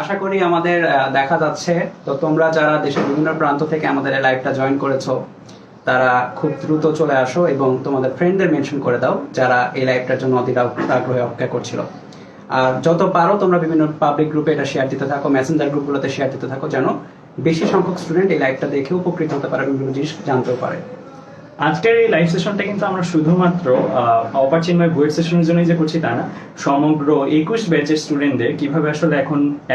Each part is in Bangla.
আশা করি আমাদের দেখা যাচ্ছে। তো তোমরা যারা দেশের বিভিন্ন প্রান্ত থেকে আমাদের এই লাইভটা জয়েন করেছো তারা খুব দ্রুত চলে আসো এবং তোমাদের ফ্রেন্ডদের মেনশন করে দাও যারা এই লাইভটার জন্য অধীর আগ্রহে অপেক্ষা করছিল। আর যত পারো তোমরা বিভিন্ন পাবলিক গ্রুপে এটা শেয়ার দিতে থাকো, মেসেঞ্জার গ্রুপগুলোতে শেয়ার দিতে থাকো, যেন বেশি সংখ্যক স্টুডেন্ট এই লাইভটা দেখে উপকৃত হতে পারে, বিভিন্ন জিনিস জানতেও পারে। আজকের এই লাইভ সেশনটা কিন্তু আমরা শুধুমাত্র অপারচিন্ময় বুয়েট সেশনের জন্যই যে করছি তা না, সমগ্র 21 ব্যাচের স্টুডেন্টদের কিভাবে আসলে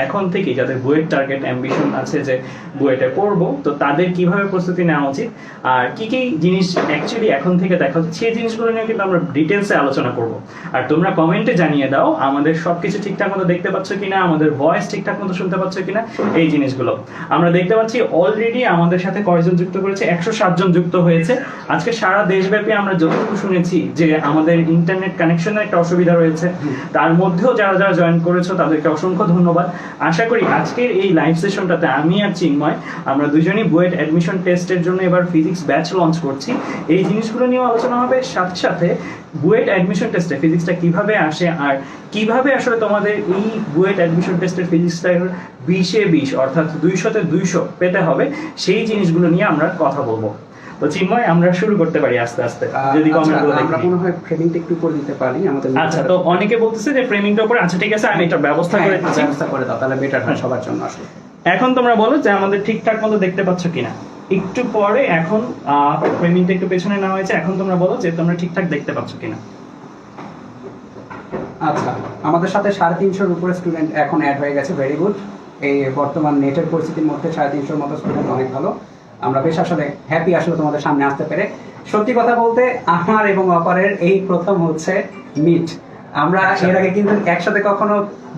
এখন থেকে যাদের বুয়েট টার্গেট অ্যাম্বিশন আছে যে বুয়েটে পড়বো, তো তাদের কিভাবে প্রস্তুতি নেওয়া উচিত আর কি কি জিনিস অ্যাকচুয়ালি এখন থেকে দেখা উচিত, সেই জিনিসগুলো নিয়ে কিন্তু আমরা ডিটেলসে আলোচনা করব। আর তোমরা কমেন্টে জানিয়ে দাও আমাদের সবকিছু ঠিকঠাক মতো দেখতে পাচ্ছ কিনা, আমাদের ভয়েস ঠিকঠাক মতো শুনতে পাচ্ছ কিনা, এই জিনিসগুলো। আমরা দেখতে পাচ্ছি অলরেডি আমাদের সাথে কয়জন যুক্ত করেছে, 107 জন যুক্ত হয়েছে। আজকে সারা দেশব্যাপী আমরা যতটুকু শুনেছি যে আমাদের ইন্টারনেট কানেকশনের একটা অসুবিধা রয়েছে, তার মধ্যেও যারা যারা জয়েন করেছো তাদেরকে অসংখ্য ধন্যবাদ। আশা করি আজকের এই লাইভ সেশনটাতে আমি আর চিন্ময় আমরা দুজনই বুয়েট অ্যাডমিশন টেস্টের জন্য এবার ফিজিক্স ব্যাচ লঞ্চ করছি, এই জিনিসগুলো নিয়েও আলোচনা হবে। সাথে সাথে বুয়েট অ্যাডমিশন টেস্টে ফিজিক্সটা কিভাবে আসে আর কিভাবে আসলে তোমাদের এই বুয়েট অ্যাডমিশন টেস্টের ফিজিক্সটা 20-এ 20 অর্থাৎ 200-তে 200 পেতে হবে, সেই জিনিসগুলো নিয়ে আমরা কথা বলবো। তো চিন্ময়, আমরা শুরু করতে পারি আস্তে আস্তে, যদি কমেন্টগুলো দেখি। আমরা মনে হয় ফ্রেমিংটা একটু করে দিতে পারি আমাদের। আচ্ছা, তো অনেকে বলতেছে যে ফ্রেমিংটা উপরে, আচ্ছা ঠিক আছে আমি এটা ব্যবস্থা করে দিচ্ছি। ব্যবস্থা করে দাও, তাহলে বেটার হয় সবার জন্য আসলে। এখন তোমরা বলো যে আমাদের ঠিকঠাক মতো দেখতে পাচ্ছ কিনা। একটু পরে এখন ফ্রেমিংটা একটু পেছনে নেওয়া হয়েছে, এখন তোমরা বলো যে তোমরা ঠিকঠাক দেখতে পাচ্ছ কিনা। আচ্ছা, আমাদের সাথে 350-এর উপরে স্টুডেন্ট এখন অ্যাড হয়ে গেছে, ভেরি গুড। এই বর্তমান নেটের পরিস্থিতির মধ্যে 350-এর মতো স্টুডেন্ট অনেক ভালো। আমরা বেশ আসলে হ্যাপি আসলে তোমাদের সামনে আসতে পেরে। সত্যি কথা বলতে আমার এবং অপারের এই প্রথম হচ্ছে মিট। আমরা এর আগে কিন্তু একসাথে কখনো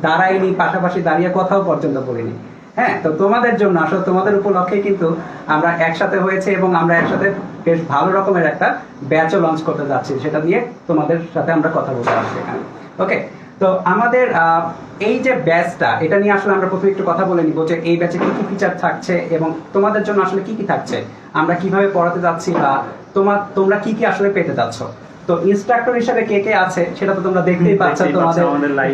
দাঁড়াইনি, পাশাপাশি দাঁড়িয়ে কথাও পর্যন্ত বলিনি। হ্যাঁ, তো তোমাদের জন্য আসলে তোমাদের উপলক্ষে কিন্তু আমরা একসাথে হয়েছে এবং আমরা একসাথে বেশ ভালো রকমের একটা ব্যাচও লঞ্চ করতে যাচ্ছি, সেটা দিয়ে তোমাদের সাথে আমরা কথা বলতে আসছি এখানে। ওকে, তো আমাদের এই যে ব্যাচটা, এটা নিয়ে আসলে আমরা প্রথমে একটু কথা বলে নিব যে এই ব্যাচে কি কি ফিচার থাকছে এবং তোমাদের জন্য আসলে কি কি থাকছে, আমরা কিভাবে পড়াতে যাচ্ছি বা তোমরা কি কি আসলে পেতে যাচ্ছ। তো ইনস্ট্রাক্টর হিসেবে কে কে আছে সেটা তো তোমরা দেখতেই পাচ্ছ, তোমাদের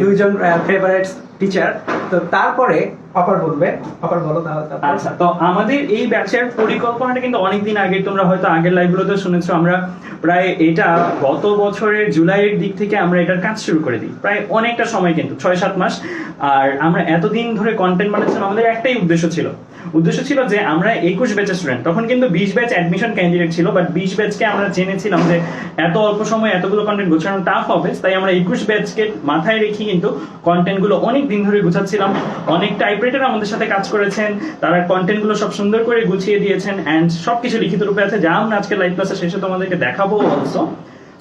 দুইজন ফেভারিট টিচার। তো তারপরে অপার বলবে, অপার বলো তাহলে। আচ্ছা, তো আমাদের এই ব্যাচের পরিকল্পনাটা কিন্তু অনেকদিন আগে, তোমরা হয়তো আগের লাইভগুলোতে শুনেছো, আমরা প্রায় এটা গত বছরের জুলাইয়ের দিক থেকে আমরা এটার কাজ শুরু করে দিই, প্রায় অনেকটা সময় কিন্তু 6-7 মাস। আর আমরা এতদিন ধরে কন্টেন্ট বানাচ্ছিলাম, আমাদের একটাই উদ্দেশ্য ছিল যে আমরা 21 ব্যাচের স্টুডেন্ট, তখন কিন্তু 20 ব্যাচ অ্যাডমিশন ক্যান্ডিডেট ছিল, বাট 20 ব্যাচকে আমরা জেনেছিলাম যে এত অল্প সময় এতগুলো কন্টেন্ট গোছানো টাফ হবে, তাই আমরা 21 ব্যাচকে মাথায় রেখে কিন্তু কন্টেন্টগুলো অনেক দিন ধরে গুছাচ্ছিলাম। অনেক টাইপরাইটার আমাদের সাথে কাজ করেছেন, তারা কন্টেন্টগুলো সব সুন্দর করে গুছিয়ে দিয়েছেন এন্ড সবকিছু লিখিত রূপে আছে, যা আমরা আজকে লাইভ ক্লাসে শেষে তোমাদেরকে দেখাবো অলসো।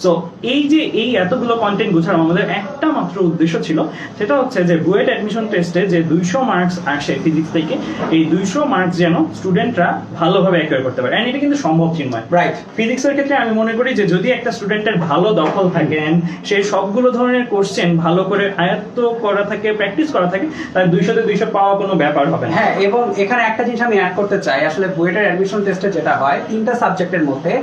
সো এই এতগুলো কন্টেন্ট গুছানো আমাদের একটা মাত্র উদ্দেশ্য ছিল, সেটা হচ্ছে যে বুয়েট অ্যাডমিশন টেস্টে যে 200 মার্কস আসে ফিজিক্স থেকে, এই 200 মার্কস যেন স্টুডেন্টরা ভালোভাবে অ্যাকোয়ার করতে পারে। এন্ড এটা কিন্তু সম্ভব, চিন্ময়। রাইট, ফিজিক্সের ক্ষেত্রে আমি মনে করি যে যদি একটা স্টুডেন্টের ভালো দখল থাকে, সে সবগুলো ধরনের কোশ্চেন ভালো করে আয়ত্ত করা থাকে, প্র্যাকটিস করা থাকে, তার 200-তে 200 পাওয়া কোনো ব্যাপার হবে না। হ্যাঁ, এবং এখানে একটা জিনিস আমি অ্যাড করতে চাই, আসলে বুয়েটের অ্যাডমিশন টেস্টে যেটা হয়, 3টা সাবজেক্টের মধ্যে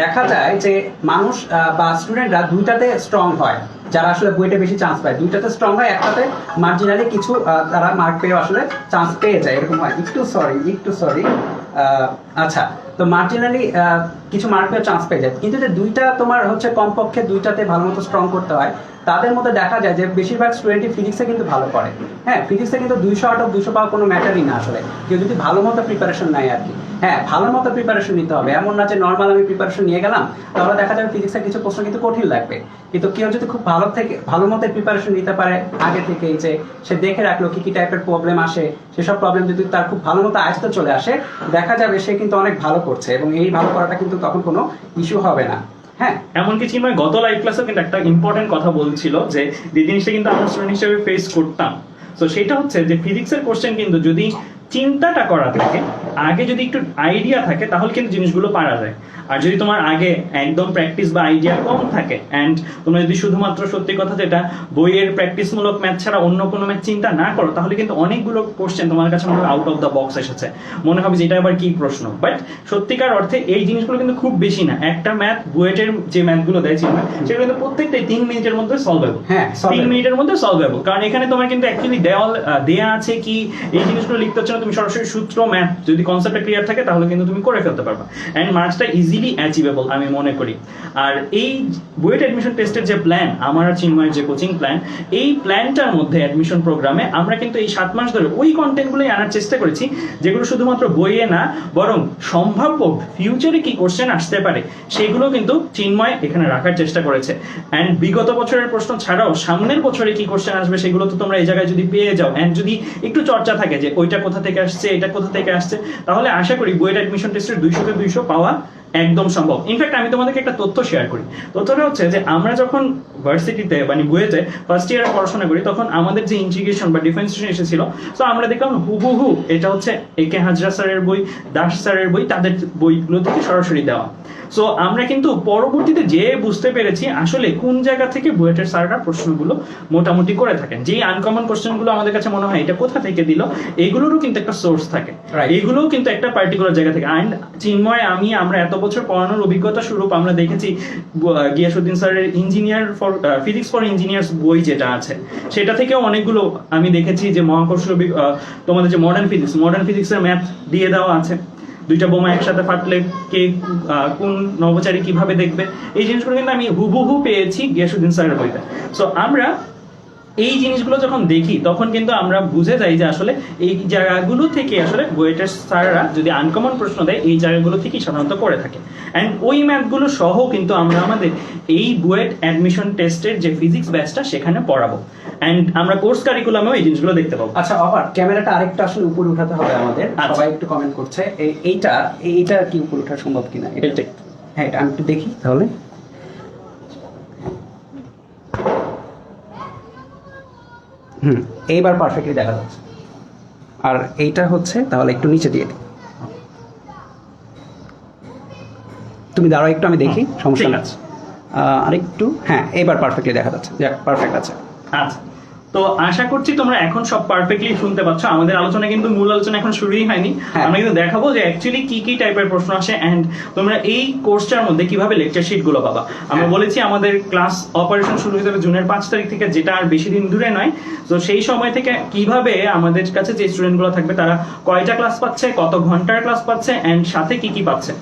দেখা যায় যে মানুষ বা স্টুডেন্টরা 2টাতে স্ট্রং হয়, যারা আসলে বুয়েটে বেশি চান্স পায় 2টাতে স্ট্রং হয়, একটাতে মার্জিনালি কিছু তারা মার্ক পেয়ে আসলে চান্স পেয়ে যায়, এরকম হয়। একটু সরি আচ্ছা, তো মার্জিনালি কিছু মার্ক পেয়ে চান্স পেয়ে যায়, কিন্তু যে 2টা তোমার হচ্ছে কমপক্ষে 2টাতে ভালো মতো স্ট্রং করতে হয়, তাদের মধ্যে দেখা যায় যে বেশিরভাগ স্টুডেন্টই ফিজিক্সে কিন্তু ভালো করে। হ্যাঁ, ফিজিক্সে কিন্তু 200 আউট অফ 200 পাওয়া কোনো ম্যাটারই না আসলে, কেউ যদি ভালো মতো প্রিপারেশন নেয় আর কি। হ্যাঁ, ভালো মতো প্রিপারেশন নিতে হবে, এমন না যে নর্মাল আমি প্রিপারেশন নিয়ে গেলাম তাহলে দেখা যাবে ফিজিক্সের কিছু প্রশ্ন কিন্তু কঠিন লাগবে, কিন্তু কেউ যদি খুব ভালো মতো প্রিপারেশন নিতে পারে আগে থেকে, যে সে দেখে রাখলো কি কি টাইপের প্রবলেম আসে, সেসব প্রবলেম যদি তার খুব ভালো মতো আয়ত্তে চলে আসে, দেখা যাবে সে কিন্তু অনেক ভালো করছে এবং এই ভালো করাটা কিন্তু তখন কোনো ইস্যু হবে না। হ্যাঁ, এমনকি চিন্ময় গত লাইভ ক্লাসে কিন্তু একটা ইম্পর্টেন্ট কথা বলছিল যে জিনিসটা কিন্তু আমরা স্টুডেন্ট হিসেবে ফেস করতাম। তো সেটা হচ্ছে যে ফিজিক্সের কোশ্চেন কিন্তু যদি চিন্তাটা করা থাকে, আগে যদি একটু আইডিয়া থাকে তাহলে কিন্তু জিনিসগুলো পারা যায়। আর যদি তোমার আগে একদম প্র্যাকটিস বা আইডিয়া কম থাকে অ্যান্ড তোমরা যদি শুধুমাত্র সত্যি কথা যেটা বইয়ের প্র্যাকটিসমূলক ম্যাথ ছাড়া অন্য কোনো ম্যাথ চিন্তা না করো, তাহলে কিন্তু অনেকগুলো কোশ্চেন তোমার কাছে মনে হবে আউট অফ দ্য বক্স এসেছে, মনে হবে যে এটা আবার কি প্রশ্ন। বাট সত্যিকার অর্থে এই জিনিসগুলো কিন্তু খুব বেশি না। একটা ম্যাথ বুয়েটের যে ম্যাথগুলো দেয় চিন্ময়, সেগুলো কিন্তু প্রত্যেকটাই 3 মিনিটের মধ্যে সলভেবল। হ্যাঁ, 3 মিনিটের মধ্যে সলভেবল, কারণ এখানে তোমার কিন্তু অ্যাকচুয়ালি দেয়া আছে কি এই জিনিসগুলো লিখতে হচ্ছে না, তুমি সরাসরি সূত্র ম্যাথ যদি কনসেপ্টটা ক্লিয়ার থাকে তাহলে কিন্তু তুমি করে ফেলতে পারবা এন্ড মার্কসটা ইজিলি অ্যাচিভেবল আমি মনে করি। আর এই বুয়েট অ্যাডমিশন টেস্টের যে প্ল্যান, আমার আর চিন্ময়ের যে কোচিং প্ল্যান, এই প্ল্যানটার মধ্যে অ্যাডমিশন প্রোগ্রামে আমরা কিন্তু এই 7 মাস ধরে ওই কন্টেন্টগুলোই আনার চেষ্টা করেছি যেগুলো শুধুমাত্র বইয়ে না, বরং সম্ভাব্য ফিউচারে কি কোশ্চেন আসতে পারে সেগুলো কিন্তু চিন্ময় এখানে রাখার চেষ্টা করেছে। অ্যান্ড বিগত বছরের প্রশ্ন ছাড়াও সামনের বছরে কি কোশ্চেন আসবে সেগুলো তো তোমরা এই জায়গায় যদি পেয়ে যাও অ্যান্ড যদি একটু চর্চা থাকে যে ওইটা কোথা থেকে আসছে, এটা কোথা থেকে আসছে, তাহলে আশা করি বুয়েট অ্যাডমিশন টেস্টের 200-তে 200 পাওয়া একদম সম্ভব। ইনফ্যাক্ট আমি তোমাদেরকে একটা তথ্য শেয়ার করি। তথ্যটা হচ্ছে যে আমরা যখন ভার্সিটিতে মানে বুয়েটে ফার্স্ট ইয়ারে পড়াশোনা করি, তখন আমাদের যে ইন্টিগ্রেশন বা ডিফারেন্সিয়েশন এসেছিল, তো আমরা দেখলাম হুবহু এটা হচ্ছে একে হাজরা স্যারের বই, দাস স্যারের বই, তাদের বইগুলো থেকে সরাসরি দেওয়া। সো আমরা কিন্তু পরবর্তীতে যে বুঝতে পেরেছি আসলে কোন জায়গা থেকে বুয়েটের স্যাররা প্রশ্নগুলো মোটামুটি করে থাকেন, যে আনকমন কোশ্চেনগুলো আমাদের কাছে মনে হয় এটা কোথা থেকে দিল, এগুলোরও কিন্তু একটা সোর্স থাকে, এগুলোও কিন্তু একটা পার্টিকুলার জায়গা থেকে। অ্যান্ড চিন্ময় আমরা এত বছর পড়ানোর অভিজ্ঞতা স্বরূপ আমরা দেখেছি গিয়াসউদ্দিন স্যারের engineer for physics for engineers বই যেটা আছে, সেটা থেকেও অনেকগুলো আমি দেখেছি যে মহাকর্ষ তোমাদের যে মডার্ন ফিজিক্সের ম্যাথ দিয়ে দেওয়া আছে। 2টা বোমা একসাথে ফাটলে কে কোন নভোচারী কিভাবে দেখবে, এই জিনিসগুলো কিন্তু আমি হুবহু পেয়েছি গিয়াসউদ্দিন স্যারের বইতে। সো আমরা এই জিনিসগুলো যখন দেখি তখন কিন্তু আমরা বুঝে যাই যে আসলে এই জায়গাগুলো থেকে আসলে বুয়েটের স্যাররা যদি আনকমন প্রশ্ন দেয় এই জায়গাগুলো থেকেই সাধারণত করে থাকে। অ্যান্ড ওই ম্যাথগুলো সহ কিন্তু আমরা আমাদের এই বুয়েট অ্যাডমিশন টেস্টের যে ফিজিক্স ব্যাচটা সেখানে পড়াবো অ্যান্ড আমরা কোর্স কারিকুলামেও এই জিনিসগুলো দেখতে পাবো। আচ্ছা, আবার ক্যামেরাটা আরেকটা আসলে উপরে উঠাতে হবে আমাদের, সবাই একটু কমেন্ট করছে এইটা কি উপরে ওঠা সম্ভব কিনা, এটা হ্যাঁ এটা আমি একটু দেখি তাহলে। এইবার পারফেক্টলি দেখা যাচ্ছে। আর এইটা হচ্ছে তাহলে একটু নিচে দিয়ে তুমি দাঁড়াও একটু, আমি দেখি, সমস্যা ঠিক না। আছে। আরেকটু, হ্যাঁ এইবার পারফেক্টলি দেখা যাচ্ছে, যাক পারফেক্ট আছে। আচ্ছা, তো আশা করছি তোমরা এখন সব পারফেক্টলি শুনতে পাচ্ছ। আমাদের আলোচনা কিন্তু মূল আলোচনা এখন শুরুই হয়নি। আমরা কিন্তু দেখাবো যে অ্যাকচুয়ালি কি কি টাইপের প্রশ্ন আসে এন্ড তোমরা এই কোর্সটার মধ্যে কিভাবে লেকচার শিট গুলো পাবা। আমরা বলেছি আমাদের ক্লাস অপারেশন শুরু হয়ে যাবে জুনের 5 তারিখ থেকে, যেটা আর বেশি দিন দূরে নয়। তো সেই সময় থেকে কিভাবে আমাদের কাছে যে স্টুডেন্ট গুলো থাকবে তারা কয়টা ক্লাস পাচ্ছে, কত ঘন্টার ক্লাস পাচ্ছে এন্ড সাথে কি কি পাচ্ছে।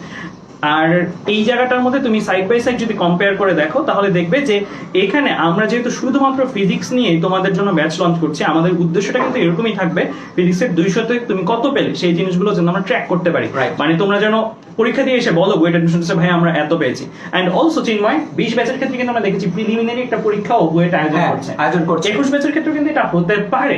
আর এই জায়গাটার মধ্যে তুমি সাইড বাই সাইড যদি কম্পেয়ার করে দেখো তাহলে দেখবে যে এখানে আমরা যেহেতু শুধুমাত্র ফিজিক্স নিয়ে তোমাদের জন্য ব্যাচ লঞ্চ করছি, আমাদের উদ্দেশ্যটা কিন্তু এরকমই থাকবে, ফিজিক্সের 200-তে তুমি কত পেলে সেই জিনিসগুলো যেন আমরা ট্র্যাক করতে পারি। মানে তোমরা যেন পরীক্ষা দিয়ে এসে বলো বুয়েট অ্যাডমিশন টেস্টে ভাই আমরা এত পেয়েছি। এন্ড অলসো চিন্ময় 20 ব্যাচের ক্ষেত্রে কিন্তু আমরা দেখেছি প্রিলিমিনারি একটা পরীক্ষাও বুয়েট আয়োজন করছে। 21 ব্যাচের ক্ষেত্রে কিন্তু এটা হতে পারে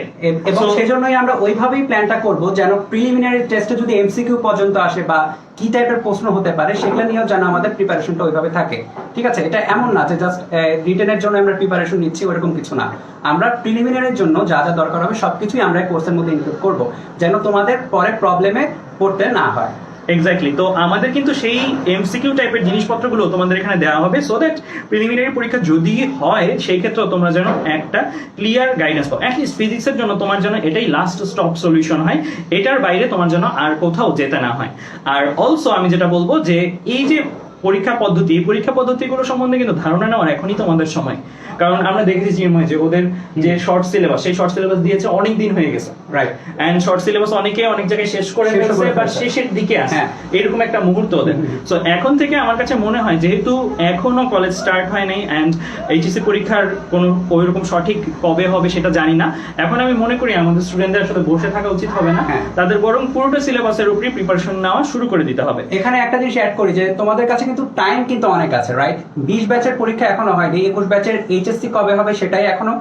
এবং সেজন্যই আমরা ওইভাবেই প্ল্যানটা করব যেন প্রিলিমিনারি টেস্টে যদি এমসিকিউ পর্যন্ত আসে বা কি টাইপের প্রশ্ন হতে পারে সেগুলো নিয়েও যেন আমাদের প্রিপারেশনটা ওইভাবে থাকে। ঠিক আছে, এটা এমন না যে জাস্ট রিটেনের জন্য আমরা প্রিপারেশন নিচ্ছি, ওরকম কিছু না। আমরা প্রিলিমিনারির জন্য যা যা দরকার হবে সবকিছুই আমরা কোর্সের মধ্যে ইনক্লুড করব যেন তোমাদের পরে প্রবলেমে পড়তে না হয়। এক্স্যাক্টলি, তো আমাদের কিন্তু সেই এমসিকিউ টাইপের জিনিসপত্রগুলো তোমাদের এখানে দেওয়া হবে সো দ্যাট প্রিলিমিনারি পরীক্ষা যদি হয় সেই ক্ষেত্রে তোমরা যেন একটা ক্লিয়ার গাইডেন্স পাও। অ্যাটলিস্ট ফিজিক্সের জন্য তোমার জন্য এটাই লাস্ট স্টপ সলিউশন হয়, এটার বাইরে তোমার জন্য আর কোথাও যেতে না হয়। আর অলসো আমি যেটা বলবো যে এই যে পরীক্ষা পদ্ধতিগুলো সম্বন্ধে কিন্তু ধারণা নেওয়ার এখনই তোমাদের সময়। কারণ আমরা দেখেছি যে ওদের যে শর্ট সিলেবাস, সেই শর্ট সিলেবাস দিয়েছে অনেক দিন হয়ে গেছে, রাইট? এন্ড শর্ট সিলেবাস অনেকে অনেক জায়গায় শেষ করে ফেলছে বা শেষের দিকে আছে, এরকম একটা মুহূর্ত ওদের। সো এখন থেকে আমার কাছে মনে হয় যেহেতু এখনো কলেজ স্টার্ট হয় নাই এন্ড এইচএসসি পরীক্ষার কোনো ওইরকম সঠিক কবে হবে সেটা জানি না, এখন আমি মনে করি আমাদের স্টুডেন্টদের আসলে বসে থাকা উচিত হবে না, তাদের বরং পুরোটা সিলেবাসের উপরই প্রিপারেশন নেওয়া শুরু করে দিতে হবে। এখানে একটা জিনিস অ্যাড করি যে তোমাদের কাছে কিন্তু টাইম কিন্তু অনেক আছে, রাইট? 20 ব্যাচের পরীক্ষা এখনো হয়নি, 21 ব্যাচের এইচএসসি কবে হবে সেটাই এখনো